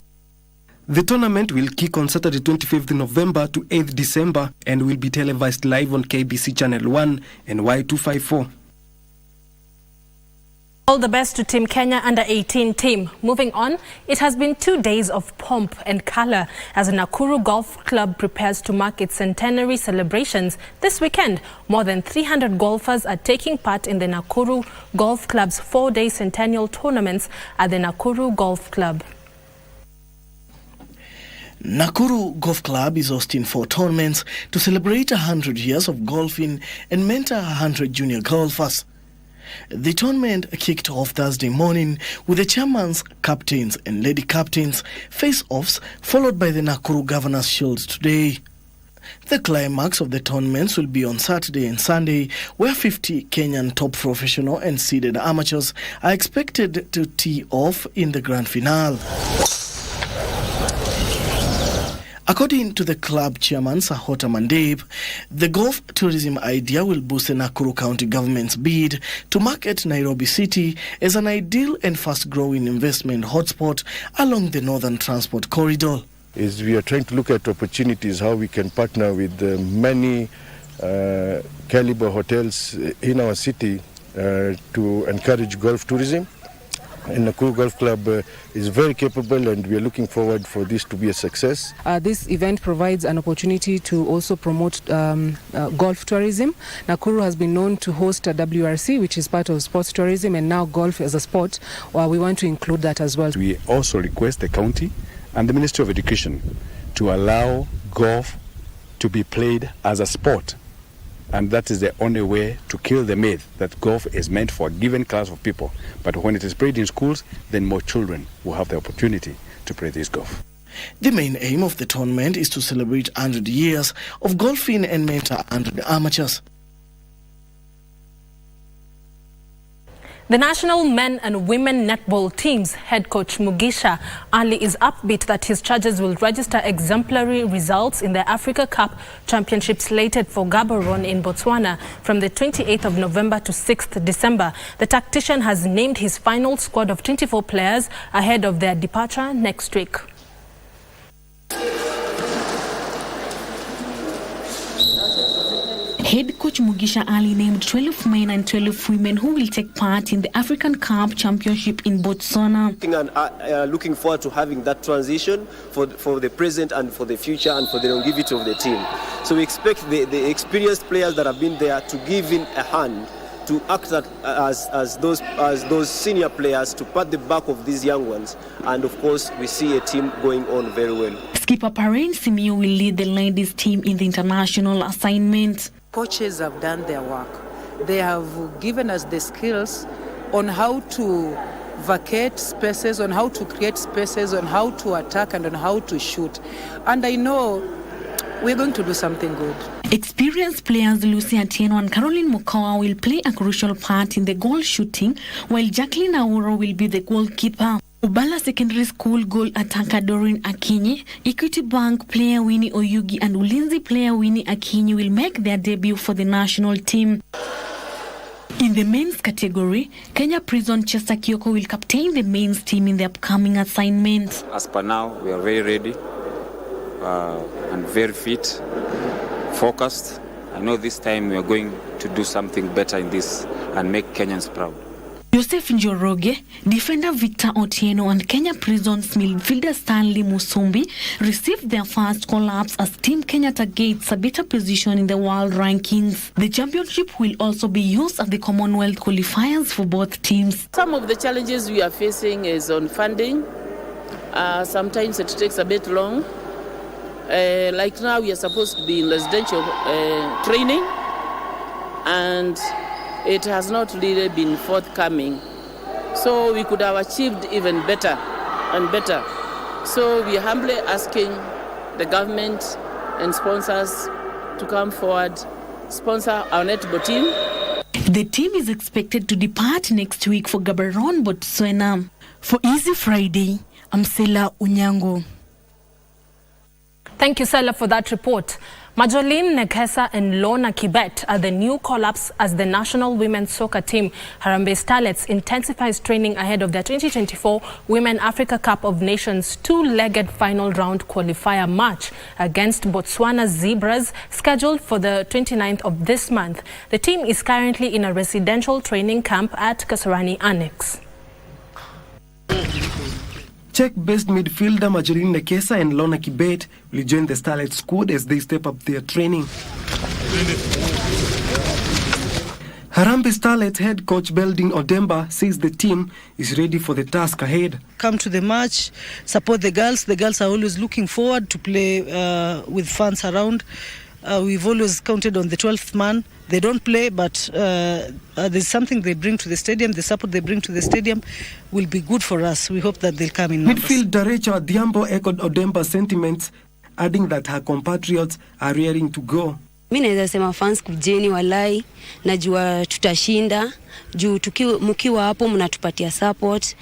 The tournament will kick on Saturday 25th November to 8th December and will be televised live on KBC Channel 1 and Y254. All the best to Team Kenya Under-18 team. Moving on, it has been 2 days of pomp and color as the Nakuru Golf Club prepares to mark its centenary celebrations this weekend. More than 300 golfers are taking part in the Nakuru Golf Club's 4-day centennial tournaments at the Nakuru Golf Club. Nakuru Golf Club is hosting 4 tournaments to celebrate 100 years of golfing and mentor 100 junior golfers. The tournament kicked off Thursday morning with the chairman's, captains and lady captains face-offs, followed by the Nakuru Governor's Shields today. The climax of the tournaments will be on Saturday and Sunday, where 50 Kenyan top professional and seeded amateurs are expected to tee off in the grand finale. According to the club chairman, Sahota Mandeb, the golf tourism idea will boost the Nakuru County government's bid to market Nairobi City as an ideal and fast-growing investment hotspot along the Northern Transport Corridor. We are trying to look at opportunities, how we can partner with many caliber hotels in our city to encourage golf tourism. And Nakuru Golf Club is very capable, and we are looking forward for this to be a success. This event provides an opportunity to also promote golf tourism. Nakuru has been known to host a WRC, which is part of sports tourism, and now golf as a sport. We want to include that as well. We also request the county and the Ministry of Education to allow golf to be played as a sport. And that is the only way to kill the myth that golf is meant for a given class of people. But when it is played in schools, then more children will have the opportunity to play this golf. The main aim of the tournament is to celebrate 100 years of golfing and mentor 100 amateurs. The national men and women netball teams head coach Mugisha Ali is upbeat that his charges will register exemplary results in the Africa Cup Championship slated for Gaborone in Botswana from the 28th of November to 6th December. The tactician has named his final squad of 24 players ahead of their departure next week. Head coach Mugisha Ali named 12 men and 12 women who will take part in the African Cup Championship in Botswana. And looking forward to having that transition for the present and for the future and for the longevity of the team. So we expect the experienced players that have been there to give in a hand, to act as those senior players to pat the back of these young ones. And of course, we see a team going on very well. Skipper Parain Simio will lead the ladies team in the international assignment. Coaches have done their work. They have given us the skills on how to vacate spaces, on how to create spaces, on how to attack and on how to shoot. And I know we're going to do something good. Experienced players Lucy Atieno and Caroline Mukawa will play a crucial part in the goal shooting, while Jacqueline Auro will be the goalkeeper. Ubala Secondary School goal attacker Doreen Akinyi, Equity Bank player Winnie Oyugi and Ulinzi player Winnie Akinyi will make their debut for the national team. In the men's category, Kenya Prison Chester Kioko will captain the men's team in the upcoming assignment. As per now, we are very ready and very fit, focused. I know this time we are going to do something better in this and make Kenyans proud. Joseph Njoroge, defender Victor Otieno and Kenya Prison's midfielder Stanley Musumbi received their first call-ups as Team Kenyatta gains a better position in the world rankings. The championship will also be used at the Commonwealth qualifiers for both teams. Some of the challenges we are facing is on funding. Sometimes it takes a bit long. Like now we are supposed to be in residential training, and it has not really been forthcoming. So we could have achieved even better and better. So we are humbly asking the government and sponsors to come forward, sponsor our netball team. The team is expected to depart next week for Gaborone, Botswana. For Easy Friday, I'm Sela Unyango. Thank you, Sela, for that report. Majolene Nekesa and Lorna Kibet are the new call-ups as the national women's soccer team Harambee Stars intensifies training ahead of their 2024 Women Africa Cup of Nations two-legged final round qualifier match against Botswana Zebras scheduled for the 29th of this month. The team is currently in a residential training camp at Kasarani Annex. Czech-based midfielder Majolene Nekesa and Lorna Kibet will join the Starlet squad as they step up their training. Harambee Stars head coach Belding Odemba says the team is ready for the task ahead. Come to the match, support the girls. The girls are always looking forward to play with fans around. We've always counted on the 12th man. They don't play, but there's something they bring to the stadium. The support they bring to the stadium will be good for us. We hope that they'll come in numbers. Midfielder Rachel Adhiambo echoed Odemba's sentiments, adding that her compatriots are raring to go. Mimi naweza sema fans kujeni walai, najua tutashinda, juu mkiwa hapo mnatupatia support,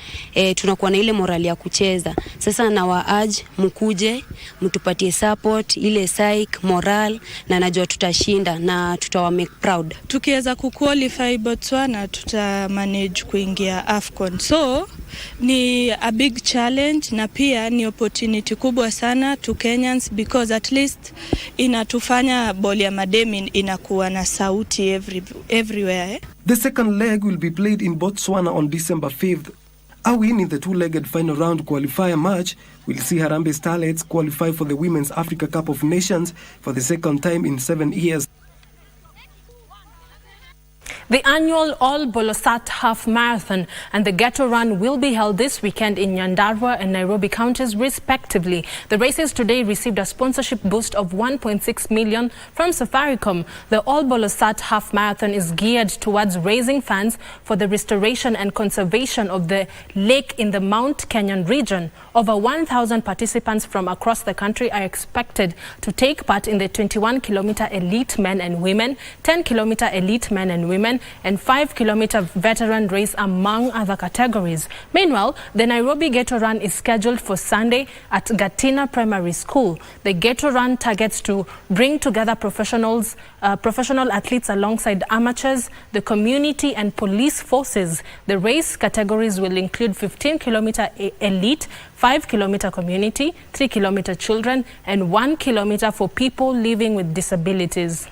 tunakuwa na ile morali ya kucheza. Sasa na urge mkuje, mtupatie support, ile psych, moral, na najua tutashinda na tutawa make proud. Tukiweza kuqualify Botswana tutamanage kuingia AFCON. So ni a big challenge na pia ni opportunity kubwa sana to Kenyans because at least inatufanya boli ya mademi inakuwa na sauti everywhere. The second leg will be played in Botswana on December 5th. A win in the two-legged final round qualifier match will see Harambee Stars qualify for the Women's Africa Cup of Nations for the second time in 7 years. The annual All Bolosat Half Marathon and the Ghetto Run will be held this weekend in Nyandarua and Nairobi counties respectively. The races today received a sponsorship boost of 1.6 million from Safaricom. The All Bolosat Half Marathon is geared towards raising funds for the restoration and conservation of the lake in the Mount Kenyan region. Over 1,000 participants from across the country are expected to take part in the 21-kilometer elite men and women, 10-kilometer elite men and women, children and 5-kilometer veteran race, among other categories. Meanwhile, the Nairobi Ghetto Run is scheduled for Sunday at Gatina Primary School. The Ghetto Run targets to bring together professional athletes alongside amateurs, the community and police forces. The race categories will include 15-kilometer elite, 5-kilometer community, 3-kilometer children, and 1 kilometer for people living with disabilities.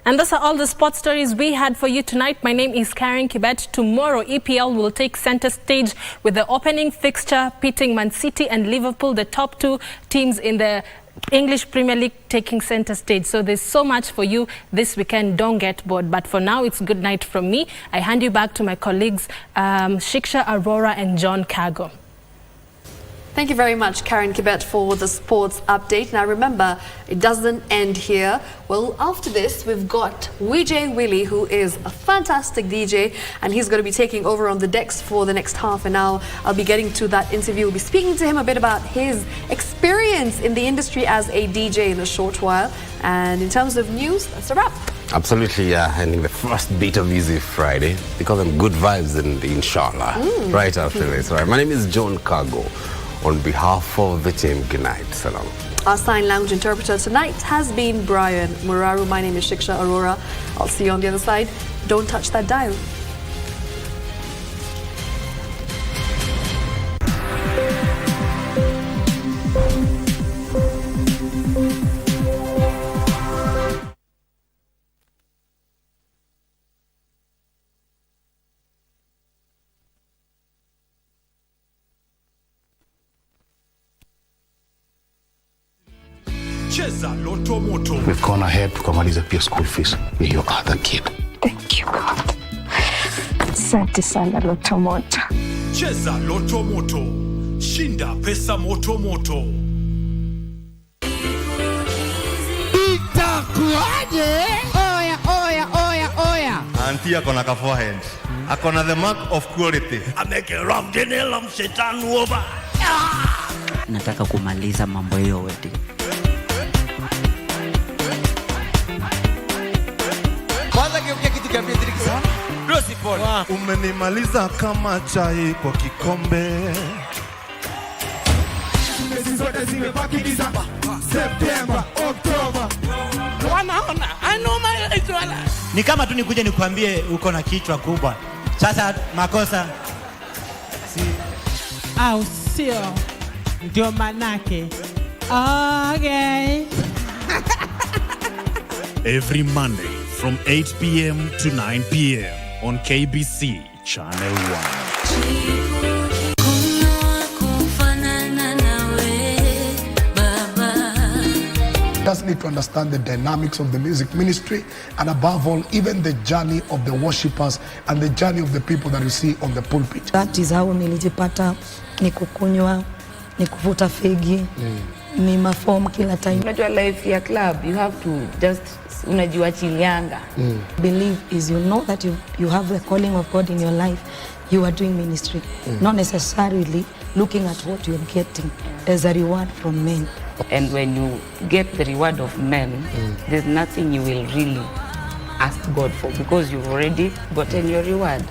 And those are all the sports stories we had for you tonight. My name is Karen Kibet. Tomorrow, EPL will take center stage with the opening fixture pitting Man City and Liverpool, the top two teams in the English Premier League, taking center stage. So there's so much for you this weekend. Don't get bored. But for now, it's good night from me. I hand you back to my colleagues, Shiksha Aurora and John Cargo. Thank you very much, Karen Kibet, for the sports update. Now remember, it doesn't end here. Well, after this, we've got VJ Willie, who is a fantastic DJ, and he's going to be taking over on the decks for the next half an hour. I'll be getting to that interview. We'll be speaking to him a bit about his experience in the industry as a DJ in a short while. And in terms of news, that's a wrap. Absolutely, yeah. And in the first bit of Easy Friday, because I'm good vibes and inshallah, right after this. Right. My name is John Cargo. On behalf of the team, good night. Salam. Our sign language interpreter tonight has been Brian Muraru. My name is Shiksha Aurora. I'll see you on the other side. Don't touch that dial. We've gone ahead tukamaliza pia school fees with your other kid. Thank you, God. Asante sana Loto Moto. Cheza Loto Moto. Shinda pesa moto moto. Itakuaje? Oya. Auntie akona ka forehead. Akona the mark of quality. Ameke ram denela mshetani over. Nataka kumaliza mambo hiyo wedding. Kwanza kiongea kitu kiambie diriki sana. Rosi Paul. Umenimaliza kama chai kwa kikombe. Hizi zote zimebaki December, September, October. Wanaona, anoma itwala. Ni kama tu nikuje nikwambie uko na kichwa kubwa. Sasa makosa si au sio? Ndio manake. Okay. Every Monday from 8 p.m. to 9 p.m. on KBC Channel 1. Just need to understand the dynamics of the music ministry, and above all, even the journey of the worshippers and the journey of the people that you see on the pulpit. That is how nilijipata ni kukunywa, ni kuvuta fegi, ni maform kila time. Unajua life ya club, you have to just unajiwachilianga. Believe is you know that you have the calling of God in your life. You are doing ministry, not necessarily looking at what you are getting as a reward from men. And when you get the reward of men, there's nothing you will really ask God for because you've already gotten your reward.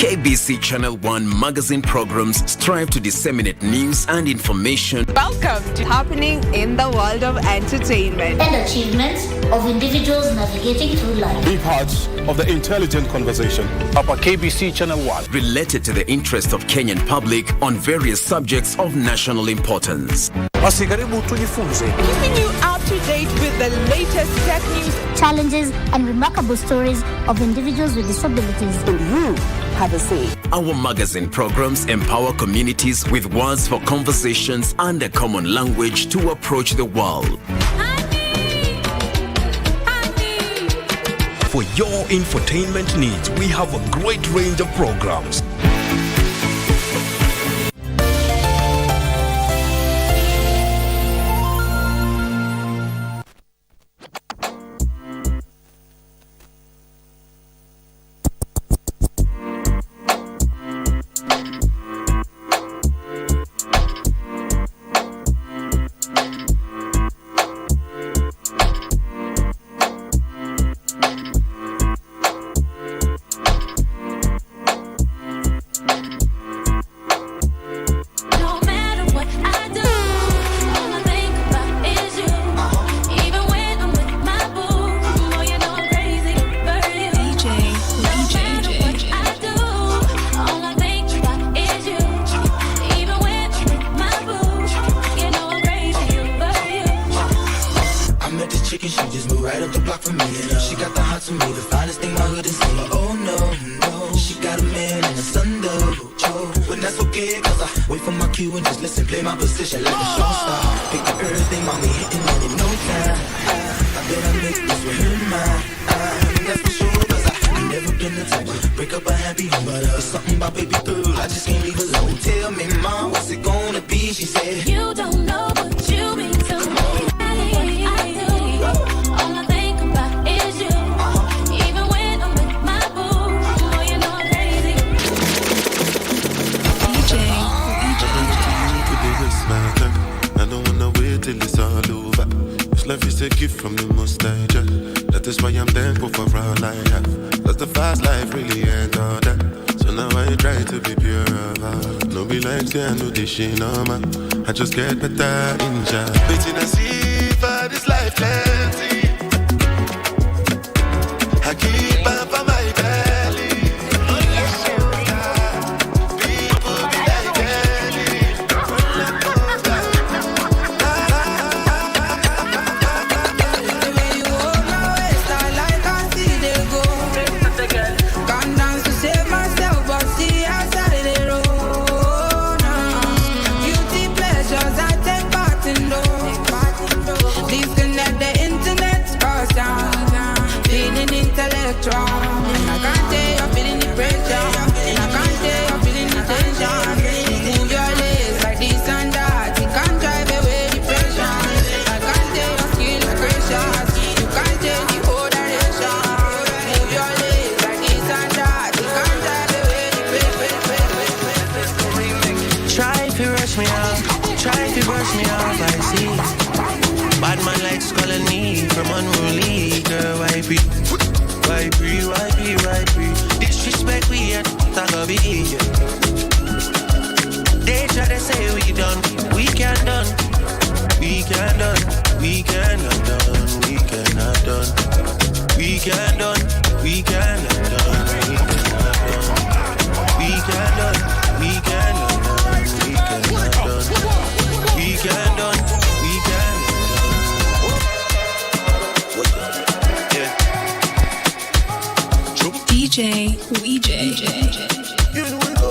KBC Channel 1 magazine programs strive to disseminate news and information. Welcome to Happening in the World of Entertainment and achievements of individuals navigating through life. Be part of the intelligent conversation upon KBC Channel 1. Related to the interest of Kenyan public on various subjects of national importance. Basi karibu tujifunze. Keeping you up to date with the latest tech news, challenges and remarkable stories of individuals with disabilities. You have a say. Our magazine programs empower communities with words for conversations and a common language to approach the world. For your infotainment needs, we have a great range of programs. I just get better in job. Waiting to see for this life plenty. I keep up for my belly. People be like Kelly. The way you hold my waist, I like I see they go. Come down to save myself, but see outside the road. Disconnect the internet, cross down. Feeling intellectual. I can't tell you're feeling the pressure. I can't tell you're feeling the tension. Move your legs like this and that. You can't drive away the pressure. I can't tell your skill is gracious. You can't change the whole direction. Move your legs like this and that. You can't drive away the pressure. Try if you rush me off. Try if you brush me off, I see. Bad man like calling me from unruly. Girl, why be? Disrespect we at Techsavvy. They try to say we done, we can't done. We can't done, we cannot done. We cannot done. We can't done, we cannot done. We cannot done. We cannot done, we cannot done. We cannot done. DJ, You know we go.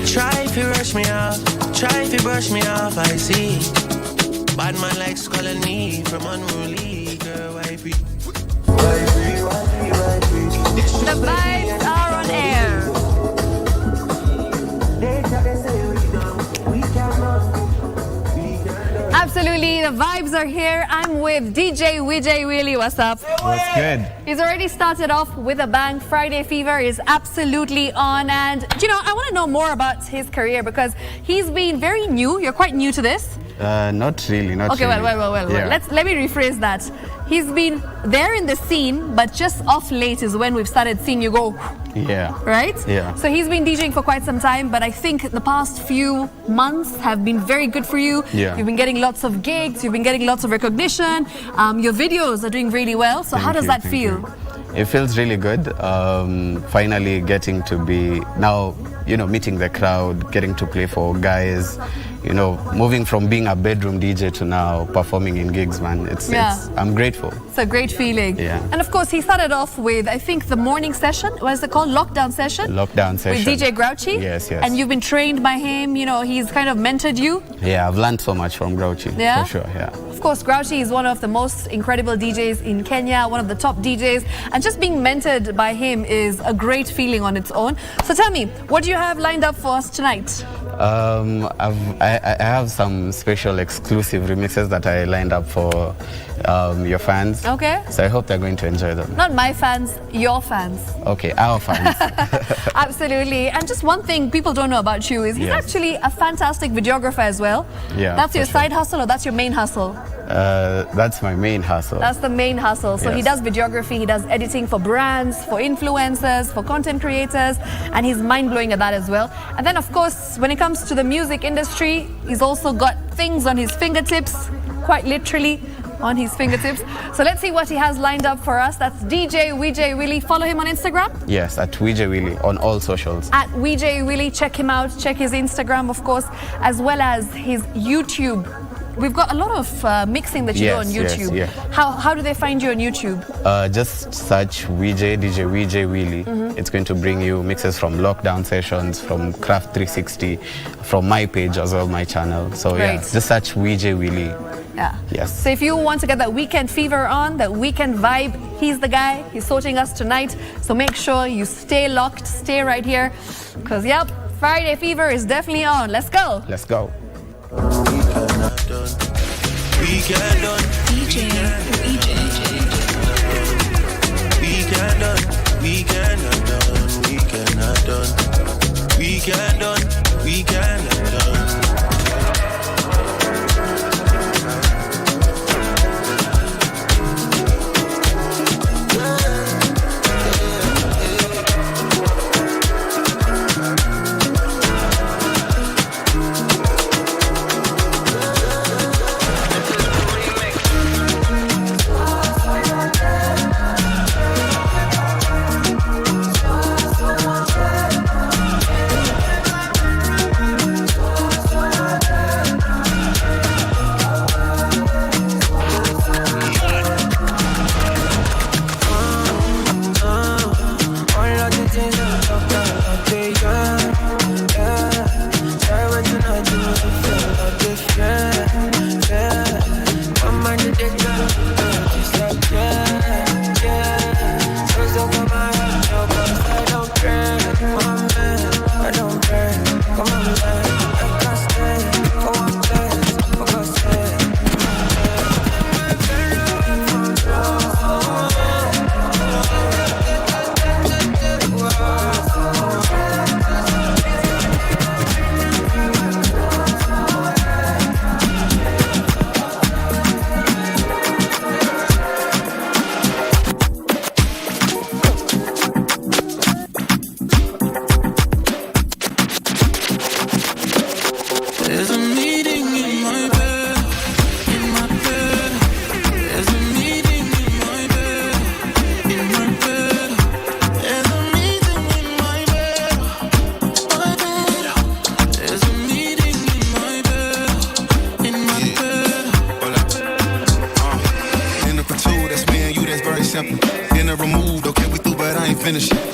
Try if you rush me off, try if you brush me off, I see. Bad man likes calling me from unruly. Girl, why be? The vibes are on air. Absolutely, the vibes are here. I'm with DJ Willie. What's up? What's good? He's already started off with a bang. Friday Fever is absolutely on. And, I want to know more about his career because he's been very new. You're quite new to this. Not really, not really. Well. Yeah. Let me rephrase that. He's been there in the scene, but just off late is when we've started seeing you go. Yeah. Right? Yeah. So he's been DJing for quite some time, but I think the past few months have been very good for you. Yeah. You've been getting lots of gigs, you've been getting lots of recognition. Your videos are doing really well. So how does that feel? It feels really good. Finally getting to be now, meeting the crowd, getting to play for guys, moving from being a bedroom DJ to now performing in gigs, man. I'm grateful. It's a great feeling. Yeah. And of course, he started off with, I think, the morning session. What is it called? Lockdown session? Lockdown session. With DJ Grouchy? Yes. And you've been trained by him. He's kind of mentored you. Yeah, I've learned so much from Grouchy. Yeah? For sure, yeah. Of course, Grouchy is one of the most incredible DJs in Kenya, one of the top DJs. And just being mentored by him is a great feeling on its own. So tell me, what do you have lined up for us tonight? I have some special exclusive remixes that I lined up for your fans. Okay. So I hope they're going to enjoy them. Not my fans, your fans. Okay, our fans. Absolutely. And just one thing people don't know about you is he's actually a fantastic videographer as well. Yeah. That's your side hustle or that's your main hustle? That's my main hustle. That's the main hustle. So he does videography, he does editing for brands, for influencers, for content creators, and he's mind-blowing at that as well. And then, of course, when it comes to the music industry, he's also got things on his fingertips, quite literally on his fingertips. So let's see what he has lined up for us. That's DJ Weejay Willie. Follow him on Instagram? Yes, at Weejay Willie on all socials. At Weejay Willie, check him out. Check his Instagram, of course, as well as his YouTube. We've got a lot of mixing that you do on YouTube. Yes. How do they find you on YouTube? Just search DJ Weejay Willie. It's going to bring you mixes from lockdown sessions, from Craft 360, from my page as well, my channel. So just search Weejay Willie. Yeah. Yes. So if you want to get that weekend fever on, that weekend vibe, he's the guy. He's sorting us tonight. So make sure you stay locked, stay right here. Because, Friday fever is definitely on. Let's go. Let's go. We can done. DJ. We can done. We cannot done. We cannot done. We can done. We cannot done.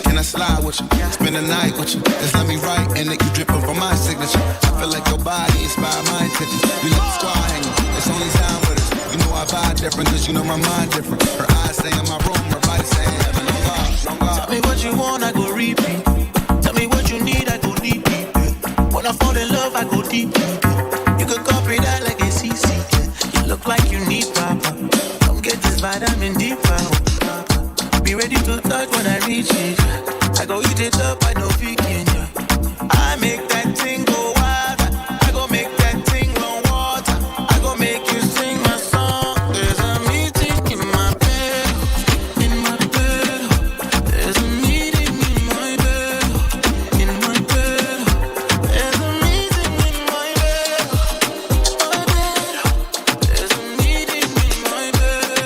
Can I slide with you? Spend the night with you. Just let me write and that you dripping from my signature. I feel like your body inspired my intentions. You let the squad hanging. It's only time with us. You know I vibe different, cause you know my mind different. Her eyes stay in my room, her body stay in heaven. On God. Tell me what you want, I go repeat. Tell me what you need, I go deep. When I fall in love, I go deep. You could copy that like a CC. You look like you need papa. Come get this vitamin D power. Be ready to touch when I reach it. I go eat it up, I know vegan. I make that thing go wild. I go make that thing run water. I go make you sing my song. There's a meeting in my bed. In my bed. There's a meeting in my bed. In my bed. There's a meeting in my bed. My bed. There's a meeting in my bed.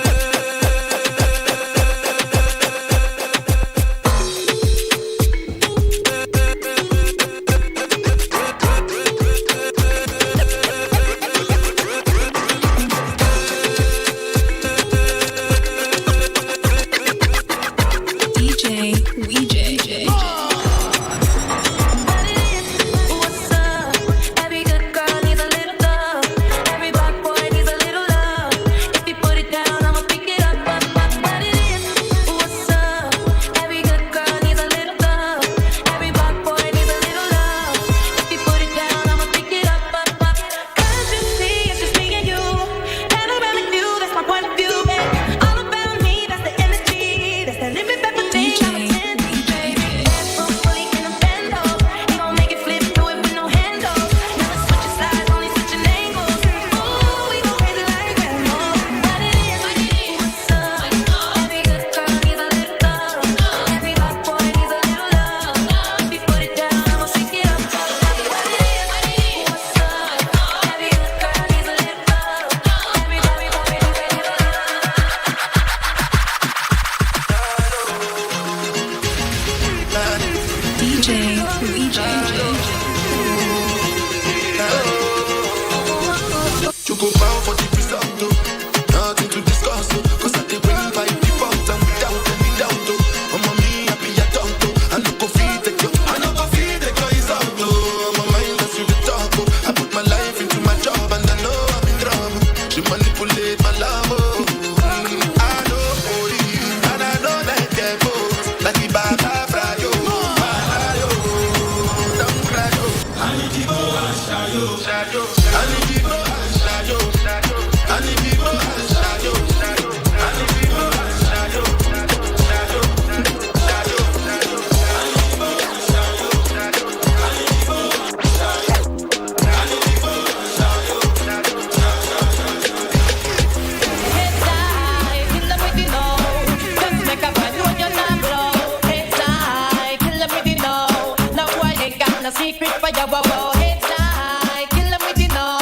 Secret for your wow, it's like kill 'em with you know.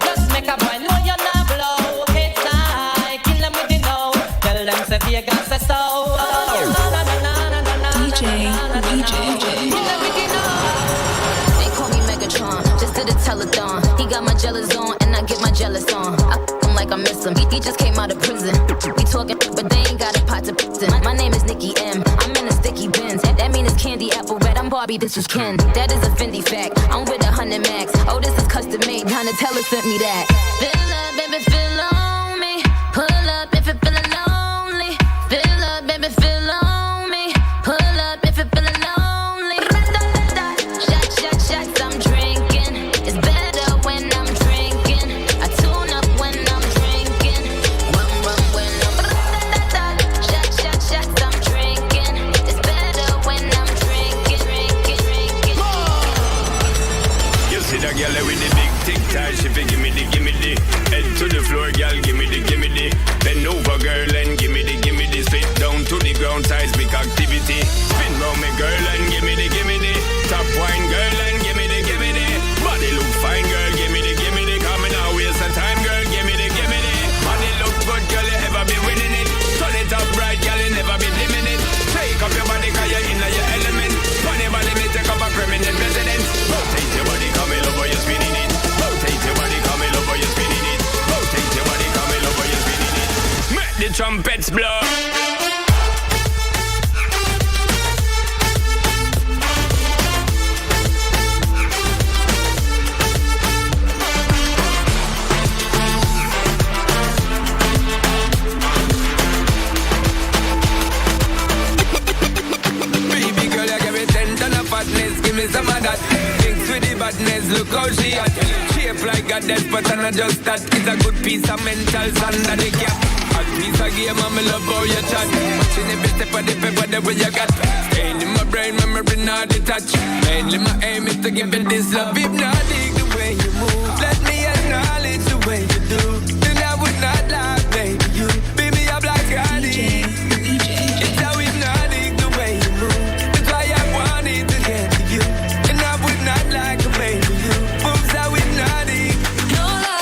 Just make a boy know you're not blow. It's like kill 'em with you know. Tell them say Vegas say so. DJ. They call me Megatron, just did a telethon. He got my jealous on, and I get my jealous on. I him like I miss him. He just came out of prison. We talking, but they ain't got a pot to piss in. My name is Nikki M. I'm in a sticky Benz. That mean it's candy apple red. I'm Barbie, this is Ken. That is a Fendi fact. I'm with 100 max. Oh, this is custom made. Donatella sent me that. Fill up, baby, fill on me. Pull up if you're feeling lonely. Fill up, baby, fill on me. Pull up if you're feeling lonely. Shots, I'm drinking. It's better when I'm drinking. I tune up when I'm drinking. Rum when I'm shots, I'm drinking. It's better when I'm drinking. You see that girl with the big tic tac, she fi gimme the head to the floor, girl, gimme the bend over, girl, and gimme the spit down to the ground, seismic activity. Spin round me, girl, and gimme the top wine, girl, and gimme the body look fine, girl, gimme the coming out waste of time, girl, gimme the body look good, girl, you ever be winning it. Turn it up right, girl, you never be dimming it. Take up your body, cause you're in your element. Funny body, me take up a permanent residence. Rotate your body, come in over, you're spinning it. Rotate your body, come in over, you're spinning it. Rotate your body, come in over, you're spinning it. Make the trumpets blow. Give me some of that. Thinks with the badness, look how she at. Shape like a death, but I'm not just that. It's a good piece of mental sand that they cap. A piece of game, I'm love how you chat. Watching every step of the paper, the way you got. Staying in my brain, memory not detached. Mainly my aim is to give you this love. If not, dig the way you move. Let me acknowledge the way you do. Then I would not lie, baby. You beat me up like I did. It's how hypnotic the way you move. That's why I wanted to get to you. And I would not like a baby. You moves how hypnotic.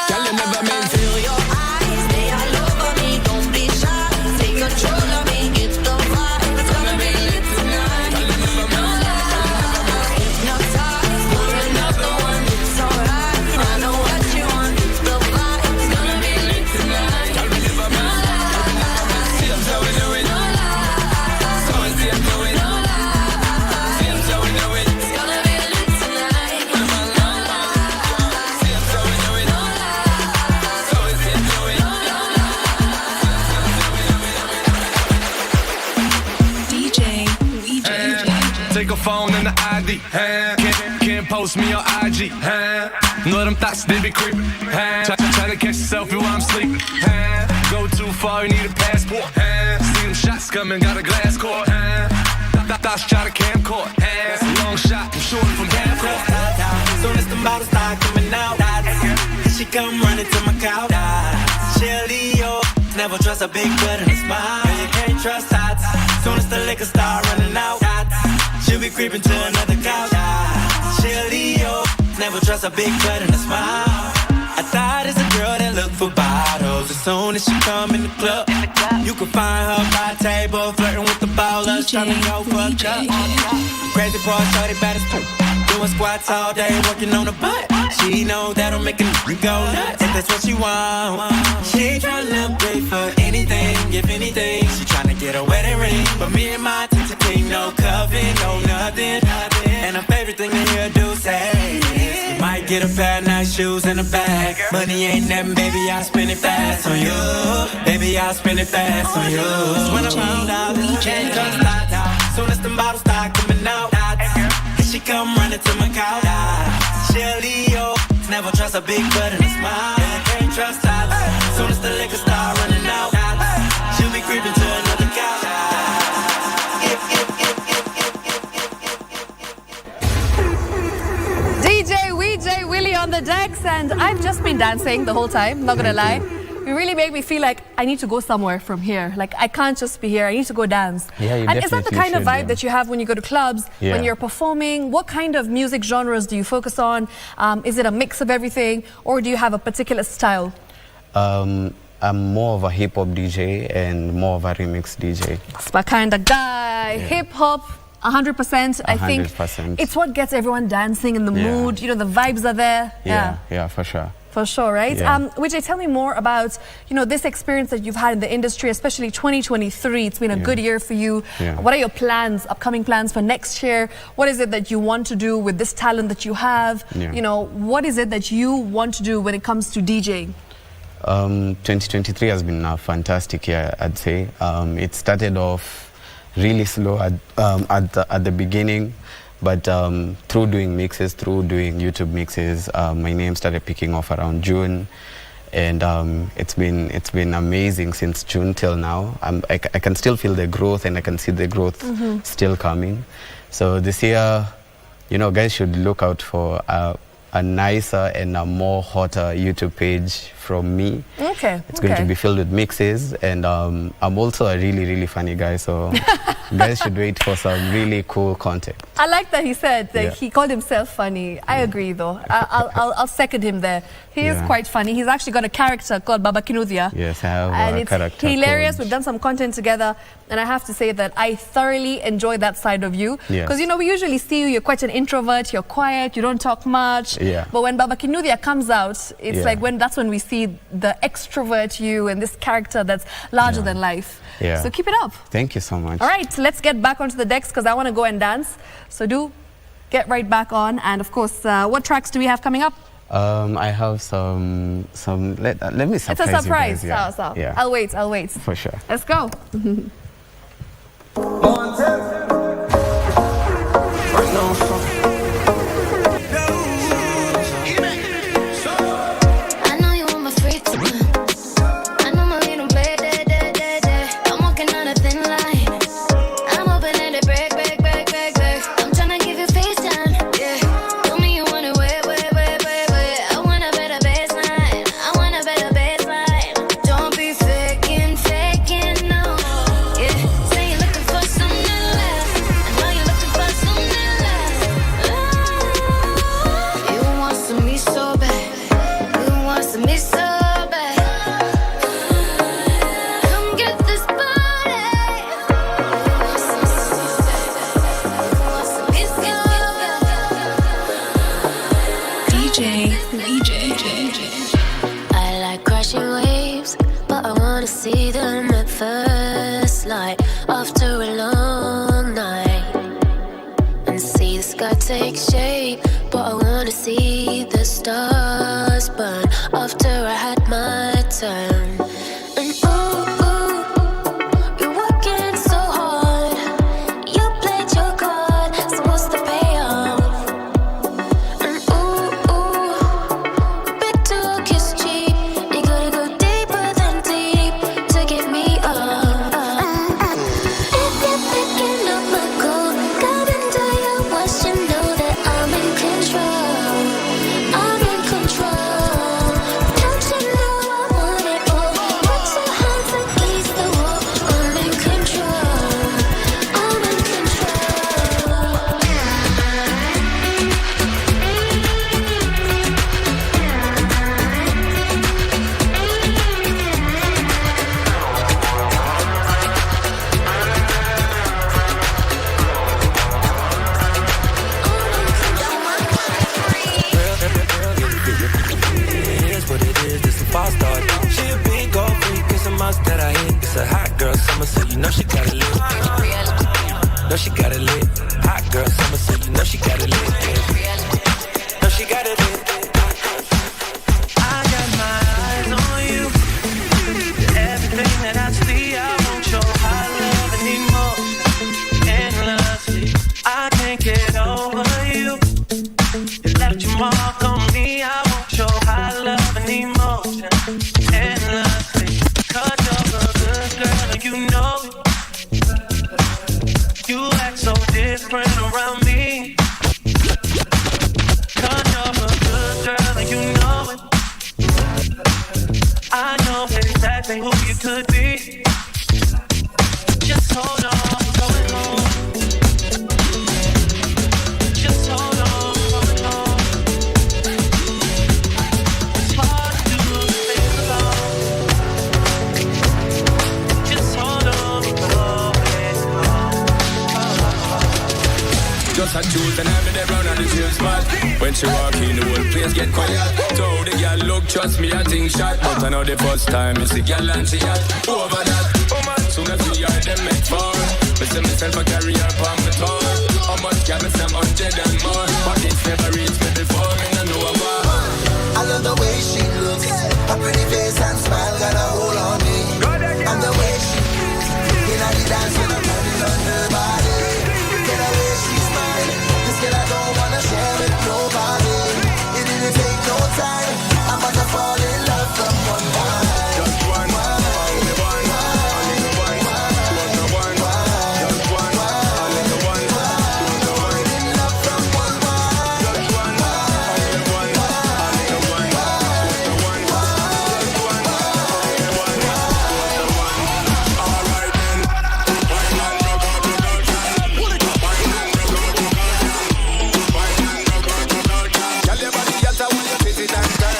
Tell you never meant to. Feel your eyes, they all over me. Don't be shy, take control of me. It's the vibe, it's gonna be lit tonight. No lie, hypnotized, want another one. It's alright, I know what you want. It's the vibe, it's gonna be lit tonight. No lie, see how we do it. no lie, So I see I'm doing. no lie. See how we do it. It's gonna be lit tonight. No lie, See how we do it. no lie. So I see I'm doing. DJ. Take a phone and the ID. Can't post me on IG. Know them thoughts, they be creeping. Try to catch yourself while I'm sleeping. Go too far, you need a passport. See them shots coming, got a glass court. Thoughts try to camcord. That's a long shot, I'm shooting from half court. Soon as the bottles start coming out, she come running to my couch. Cheerio, never trust a big butt and a smile. You can't trust tots. Soon as the liquor start running out, she'll be creeping to another couch. Cheerio, never trust a big butt and a smile. I thought it's a girl that look for bottles. As soon as she come in the club, you can find her by the table, flirting with the ballers, trying to go for a cup. Crazy boy, shorty bad as fuck. Doing squats all day, working on the butt. She know that'll make a go nuts. If that's what she want, she ain't tryna pay for anything. If anything, she tryna get a wedding ring. But me and my team, no coven, no nothing. And her favorite thing to hear do say, you might get a pair of nice shoes and a bag. Money ain't nothing, baby, I'll spend it fast on you. Baby, I'll spend it fast on you. Just when I'm round out, can't just stop out. Soon as the bottles start coming out, and she come running to my couch. Cheerio, Never trust a big butt and a smile. You can't trust us. Soon as the liquor start running out, she'll be creeping to another couch. DJ Willie on the decks, and I've just been dancing the whole time, not gonna lie. You really make me feel like I need to go somewhere from here. Like I can't just be here, I need to go dance. Yeah, you and is that the kind of vibe should, that you have when you go to clubs, when you're performing? What kind of music genres do you focus on? Is it a mix of everything, or do you have a particular style? I'm more of a hip-hop DJ and more of a remix DJ. That's my kind of guy. Hip-hop, 100%. I think it's what gets everyone dancing in the mood. You know, the vibes are there. Yeah, for sure. For sure, right? Yeah. Vijay, tell me more about, you know, this experience that you've had in the industry, especially 2023. It's been a good year for you. What are your plans, upcoming plans for next year? What is it that you want to do with this talent that you have? You know, what is it that you want to do when it comes to DJing? 2023 has been a fantastic year, I'd say. It started off really slow at the beginning. But through doing mixes, through doing YouTube mixes, my name started picking off around June, and it's been amazing since June till now. I can still feel the growth, and I can see the growth still coming. So this year, you know, guys should look out for a nicer and a more hotter YouTube page from me. It's going to be filled with mixes, and I'm also a really funny guy, so guys should wait for some really cool content. I like that he said that he called himself funny. I agree though. I'll second him there. He is quite funny. He's actually got a character called Baba Kinuthia. Yes, I have and a it's character hilarious. called... We've done some content together, and I have to say that I thoroughly enjoy that side of you. Because you know, we usually see you, you're quite an introvert, you're quiet, you don't talk much. But when Baba Kinuthia comes out, it's like that's when we see the extrovert you and this character that's larger than life. So keep it up. Thank you so much. All right, let's get back onto the decks because I want to go and dance. So do get right back on. And of course, what tracks do we have coming up? I have some let me surprise you guys. It's a surprise. Yeah. I'll wait. For sure. Let's go. I like crashing waves, but I wanna see them at first light after a long night, and see the sky take shape. But I wanna see the stars burn after I had my turn. And you're working so hard. You played your card, so what's the payoff? And big talk is cheap. You gotta go deeper than deep to get me up. If you're picking up my call, got into your watch, you know that I'm in control. I'm in control. Don't you know I want it all? Put your hands against the wall. I'm in control. I'm in It is what it is, this a false start. She a big gold freak, it's a must that I hit. It's a hot girl summer, so you know she got it lit. Know she got it lit. Hot girl summer, so you know she got it lit. Know she got it lit. I got my eyes on you. Everything that I see, I want your high love and need more. Endlessly, I can't get over you. You left your mark on me, I want you. say who you could be. Just hold on, going home. Just hold on, going home. It's hard to do things alone. Just hold on, going home. Just a choose and have it around on the chill spot. When she walk in, the whole place get quiet. So the girl look, trust me, I think shot. But I know the first time you see girl and she hot. Over that, soon as we are them make for. Me say myself a carry her on my tour. How much can me say 100 and more? But it's never reached me before, me no know about. I love the way she looks. A pretty face and smile got a hold on me. And the way she in a dance with a running on her body. Get away, she's mine. This girl I don't wanna share with nobody. It didn't take no time. I'm about to fall in love from one time. Just one, only one, only one, just one, just one, only the one, fall in love from one, just one, only one, only the one, just one, just one, only the one, just the one. All right then, wine and rock out the girl, wine and rock out the girl, wine and rock out the girl. Tell your body yes I want you to sit and turn.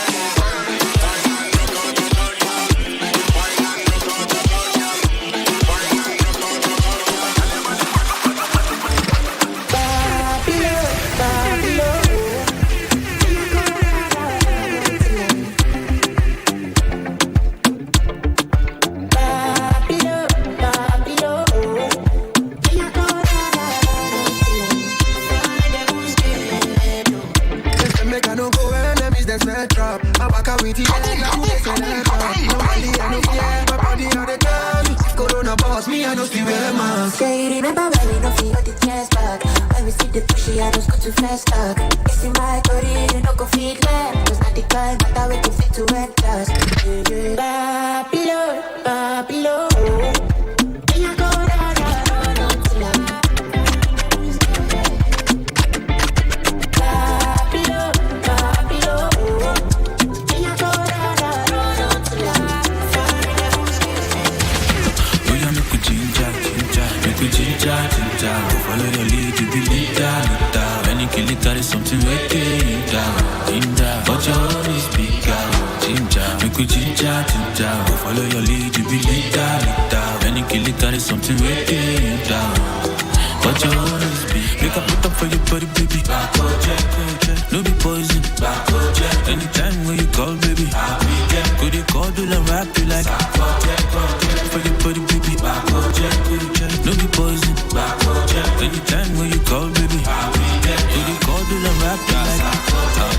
Make I no go enemies, that's my trap. I walk out with the egg, I'm guessing that trap. No money, I no fear, my body on the gun. Corona boss, me, I no feel well, man. Say, remember when we no feel the chance back. When we see the pushy, I just go too fast back. It's in my body, you no go feed left. Cause not the kind, but I wait to fit to end class. Babylon, Babylon. Me, I go down, down, until I'm ginger, follow your lead, you be leader. When you kill it, that is something wicked. Ginger, but your own is bigger. Ginger, make you ginger, follow your lead, you be leader. When you kill it, that is something wicked. But your own is bigger. Make a put up for your body, baby. No be poison. Anytime when you call, baby. Could you call, do the rap, you like. For your body, baby. No be poison. Anytime when you call, baby. Could you call, do the rap, you like.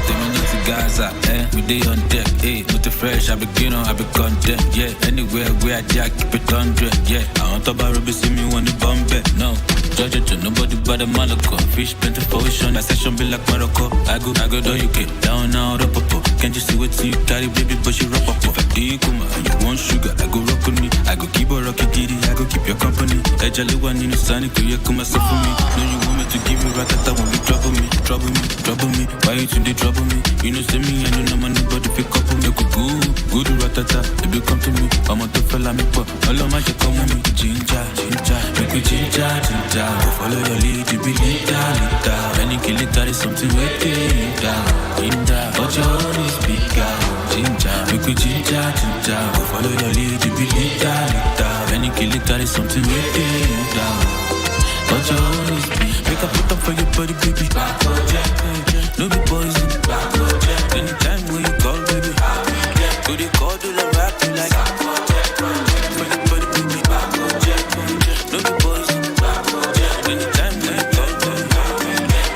Tell me not to Gaza, we day on deck, with the fresh, I be beginner, I be content, yeah. Anywhere where I jack, keep it 100, yeah. I want to buy Ruby, see me when the bomb bet, no. Judge it to nobody but the Monaco. Fish bent to ocean, that section be like Morocco. I go do you get down now, up. Can't you see what you carry, baby, but you rock up. If I do you come and you want sugar, I go rock on me. I go keep a rocky diddy, I go keep your company. I jolly one in the sun, you come myself for me. No, you want me to give you ratata when you trouble me. Why you today trouble me? You know, send me, I know no man, nobody pick up on me. Good ratata, if you come to me, I'm a tough fella, me pop. All of my come with me. Ginger, make me ginger. Follow your lead, you be leader. When you kill it, that is something wicked. Ginger, but your own is bigger. Ginger, make me ginger. Follow your lead, you be leader. When you kill it, that is something wicked. But your own is bigger. Make a put up for your body, baby. No be poison. Anytime when you call, baby. Could you call, do the rap, you like. For your body, baby. No be poison. Anytime when you call, baby.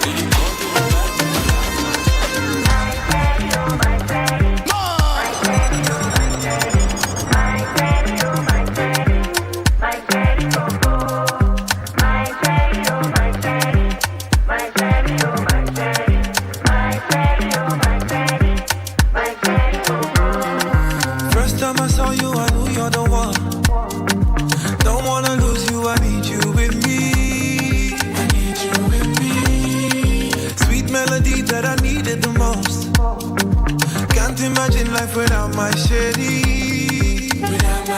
Could you call, do the rap, First time I saw you, I knew you're the one. Don't wanna lose you, I need you with me. Sweet melody that I needed the most. Can't imagine life without my shady. I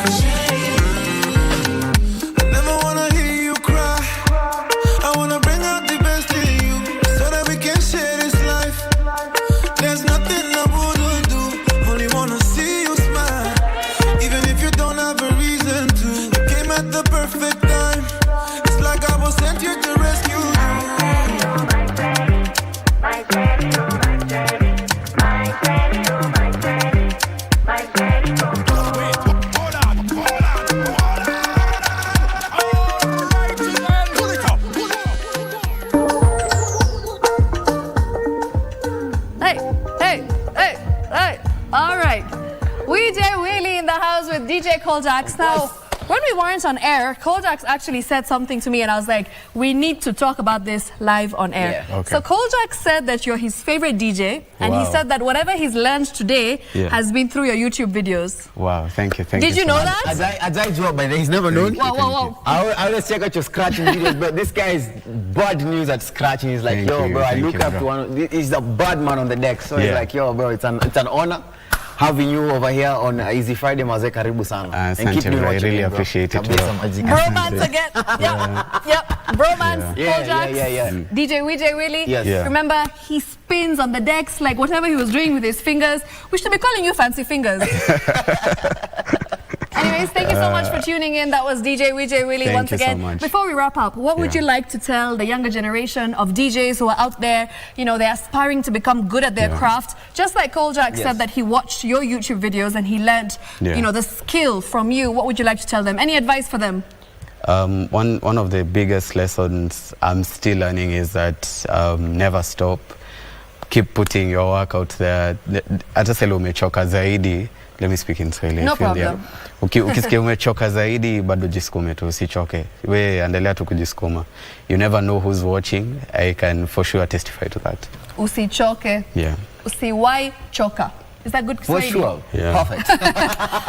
never wanna hear you cry. I wanna bring out the best in you so that we can share this life. There's nothing I wouldn't do. Only wanna see you smile. Even if you don't have a reason to. You came at the perfect time. It's like I was sent here to rescue you. My daddy, oh my daddy, my daddy, oh my daddy, my daddy, oh my daddy. Hey. All right. DJ Willie in the house with DJ Koljax. Now, when we weren't on air, Koljax actually said something to me and I was like, we need to talk about this live on air. Yeah. Okay. So Koljax said that you're his favorite DJ and he said that whatever he's learned today has been through your YouTube videos. Wow, thank you. Did you know that? I job, but he's never known. Wow. I always check out your scratching videos, but this guy is bad news at scratching. He's like, bro, I look up to one. He's a bad man on the deck. So he's like, yo, bro, it's an honor having you over here on Easy Friday. Maze karibu sana. And keep me watching. I really appreciate it. Bromance again. Yep. Bromance. Yeah. DJ Willie. Yes. Remember, he spins on the decks like whatever he was doing with his fingers. We should be calling you Fancy Fingers. Anyways, thank you so much for tuning in. That was DJ Willie once again. So much. Before we wrap up, what would you like to tell the younger generation of DJs who are out there? You know, they're aspiring to become good at their craft. Just like Koljax said that he watched your YouTube videos and he learned, you know, the skill from you. What would you like to tell them? Any advice for them? One of the biggest lessons I'm still learning is that never stop. Keep putting your work out there. Hata sasa umechoka zaidi. Let me speak in Swahili. No problem. Ukisikia umechoka zaidi bado jisukume tu, usichoke. We endelea tu kujisukuma. You never know who's watching. I can for sure testify to that. Usichoke. Yeah. Usiwai choka. Is that good? For sure. Yeah. Perfect.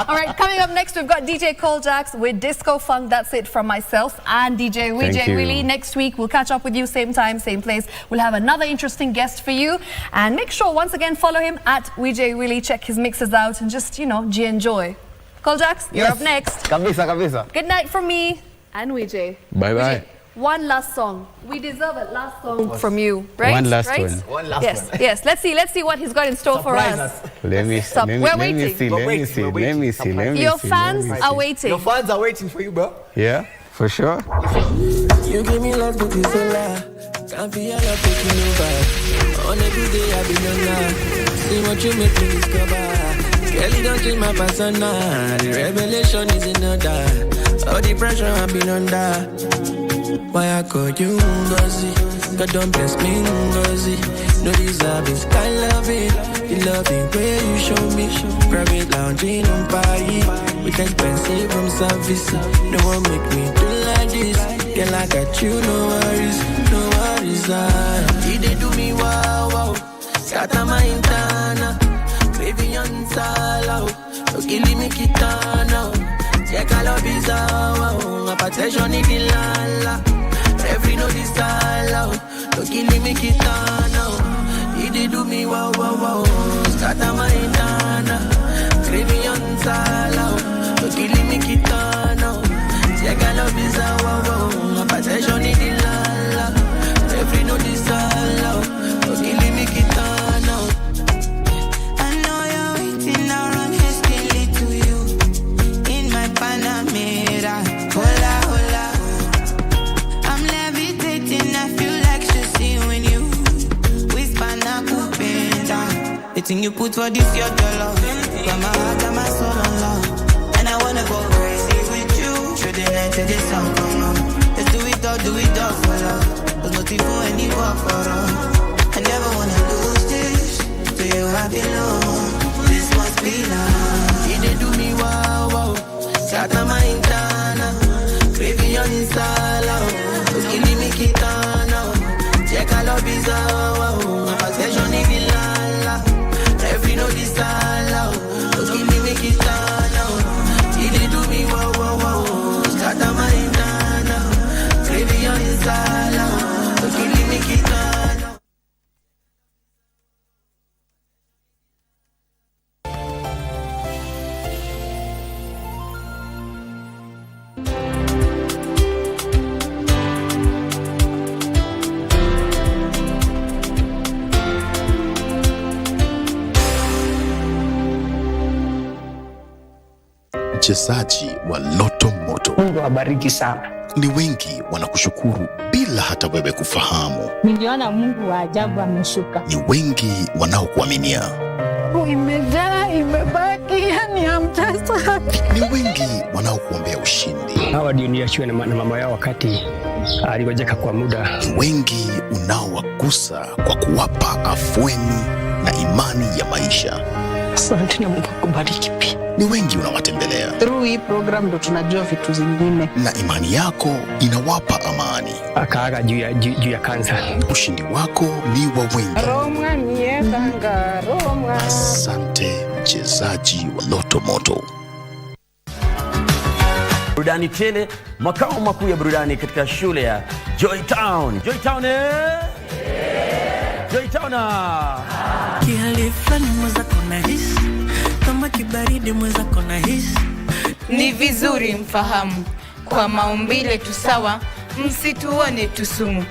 All right, coming up next, we've got DJ Koljax with Disco Funk. That's it from myself and DJ Willie. Next week, we'll catch up with you, same time, same place. We'll have another interesting guest for you. And make sure, once again, follow him at DJ Willie. Check his mixes out and just, you know, enjoy. Koljax, you're up next. Kabisa. Good night from me and Vijay. Bye-bye. One last song. We deserve a last song from you, right? One last one. One last one. Yes. Let's see what he's got in store for us. Let me see. Your fans are waiting. Your fans are waiting for you, bro. Yeah, for sure. You give me love, but it's a lie. Can't feel your love taking over. On every day I be younger. See what you make me discover. Girl, you don't change my persona. The revelation is in order. All the pressure I've been under. Why I call you Ngozi? God don't bless me Ngozi. No deserve it, I love it. The loving way you show me. Private lounging on Paris with expensive room service. No one make me do like this. Girl, I got you, no worries. They do me wow. Scatter my intana. Craving on sala. No killing me kitana. Check all of his wow. Attention in the lala. Every no desire. No killing me kitana. He do me wow. Scatter my intana. Craving on sala. No killing me kitana. Check all of his wow. Attention in the lala. Every no desire. No killing me kitana. I know you're waiting around hastily to you in my Panamera. Hola. I'm levitating, I feel like she's when you whisper Nakupenda. The thing you put for this, your love. Got my heart and my soul on love. And I wanna go crazy with you. Through the night till the sun come up. Let's do it all for love. There's nothing for anyone for us. I never wanna lose this. To you I belong. This must be love. They do me wow. Scatter my intana. Craving on sala. Killing me kitana. Check all of his wow. Attention in the lala. Every no desala. Killing me kitana. They do me wow. Scatter my intana. Craving on sala. Killing me kitana. mchezaji wa Loto Moto. Mungu awabariki sana. Ni wengi wanakushukuru bila hata wewe kufahamu. Niliona Mungu wa ajabu ameshuka. Ni wengi wanaokuaminia. Imejaa, imebaki, yani hamtasa. Ni wengi wanaokuombea ushindi. Hawa ndio niachiwe na mama yao wakati aligojeka kwa muda. Ni wengi unaowagusa kwa kuwapa afueni na imani ya maisha. Asante na Mungu akubariki pia. Ni wengi unawatembelea. Through hii program ndo tunajua vitu zingine. Na imani yako inawapa amani. Akaaga juu ya kansa. Ushindi wako ni wa wengi. Roma nietanga, Roma. Asante mchezaji wa Loto Moto. Burudani tele, makao makuu ya burudani katika shule ya Joy Town. Joy Town Joy Town. Kihali fulani mweza kuna hisi, kama kibaridi mweza kuna hisi. Ni vizuri mfahamu, kwa maumbile tusawa, msituone tusumu.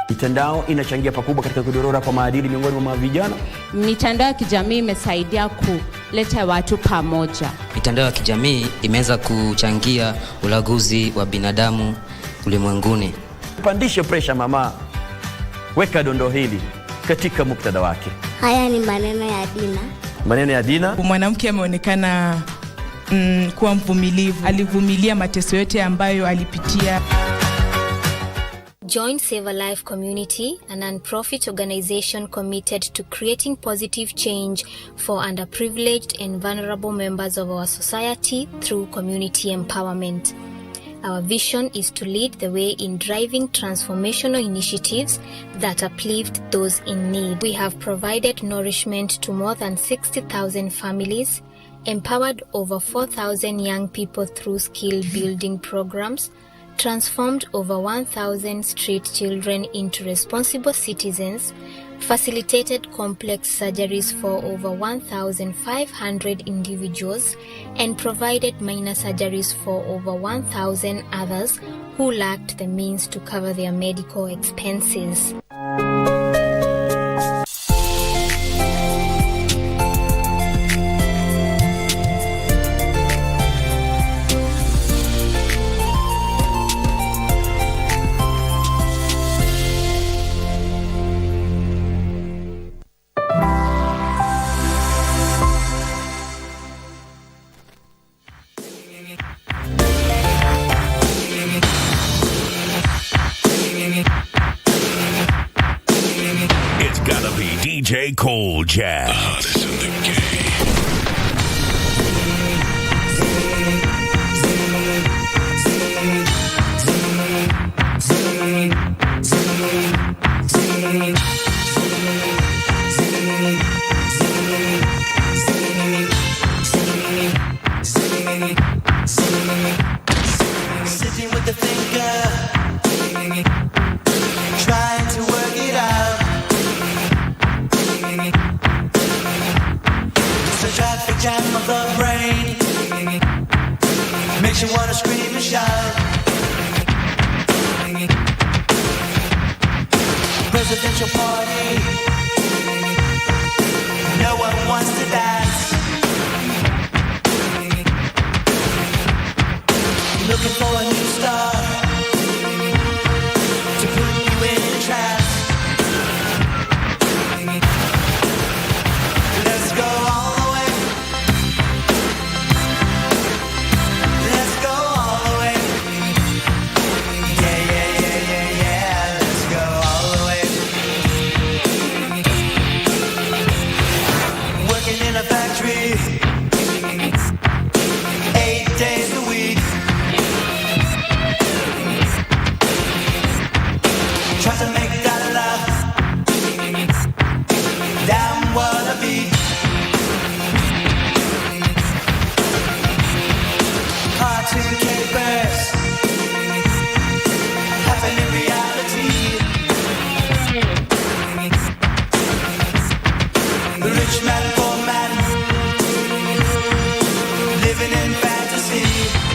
Mitandao inachangia pakubwa katika kudorora kwa maadili miongoni mwa vijana. Mitandao ya kijamii imesaidia kuleta watu pamoja. Mitandao ya kijamii imeweza kuchangia ulaguzi wa binadamu ulimwenguni. Pandishe pressure mama. Weka dondo hili katika muktadha wake. Haya ni maneno ya Dina. Maneno ya Dina. Mwanamke ameonekana kuwa mvumilivu. Alivumilia mateso yote ambayo alipitia. Join Save a Life Community, a non-profit organization committed to creating positive change for underprivileged and vulnerable members of our society through community empowerment. Our vision is to lead the way in driving transformational initiatives that uplift those in need. We have provided nourishment to more than 60,000 families, empowered over 4,000 young people through skill building programs, transformed over 1,000 street children into responsible citizens, facilitated complex surgeries for over 1,500 individuals, and provided minor surgeries for over 1,000 others who lacked the means to cover their medical expenses. It's gotta be DJ Cole Jazz. Hottest in the Sitting with the thinker, trying to work it out. It's a traffic jam of the brain, makes you wanna scream and shout. Presidential party, no one wants to dance. Looking for a new star to put you in a trance. Let's go all the way. Let's go all the way. Yeah, yeah, yeah, yeah, yeah. Let's go all the way. Working in a factory 8 days a week. Try to make that love. Damn what a beat. Cartoon capers happen in reality. The rich man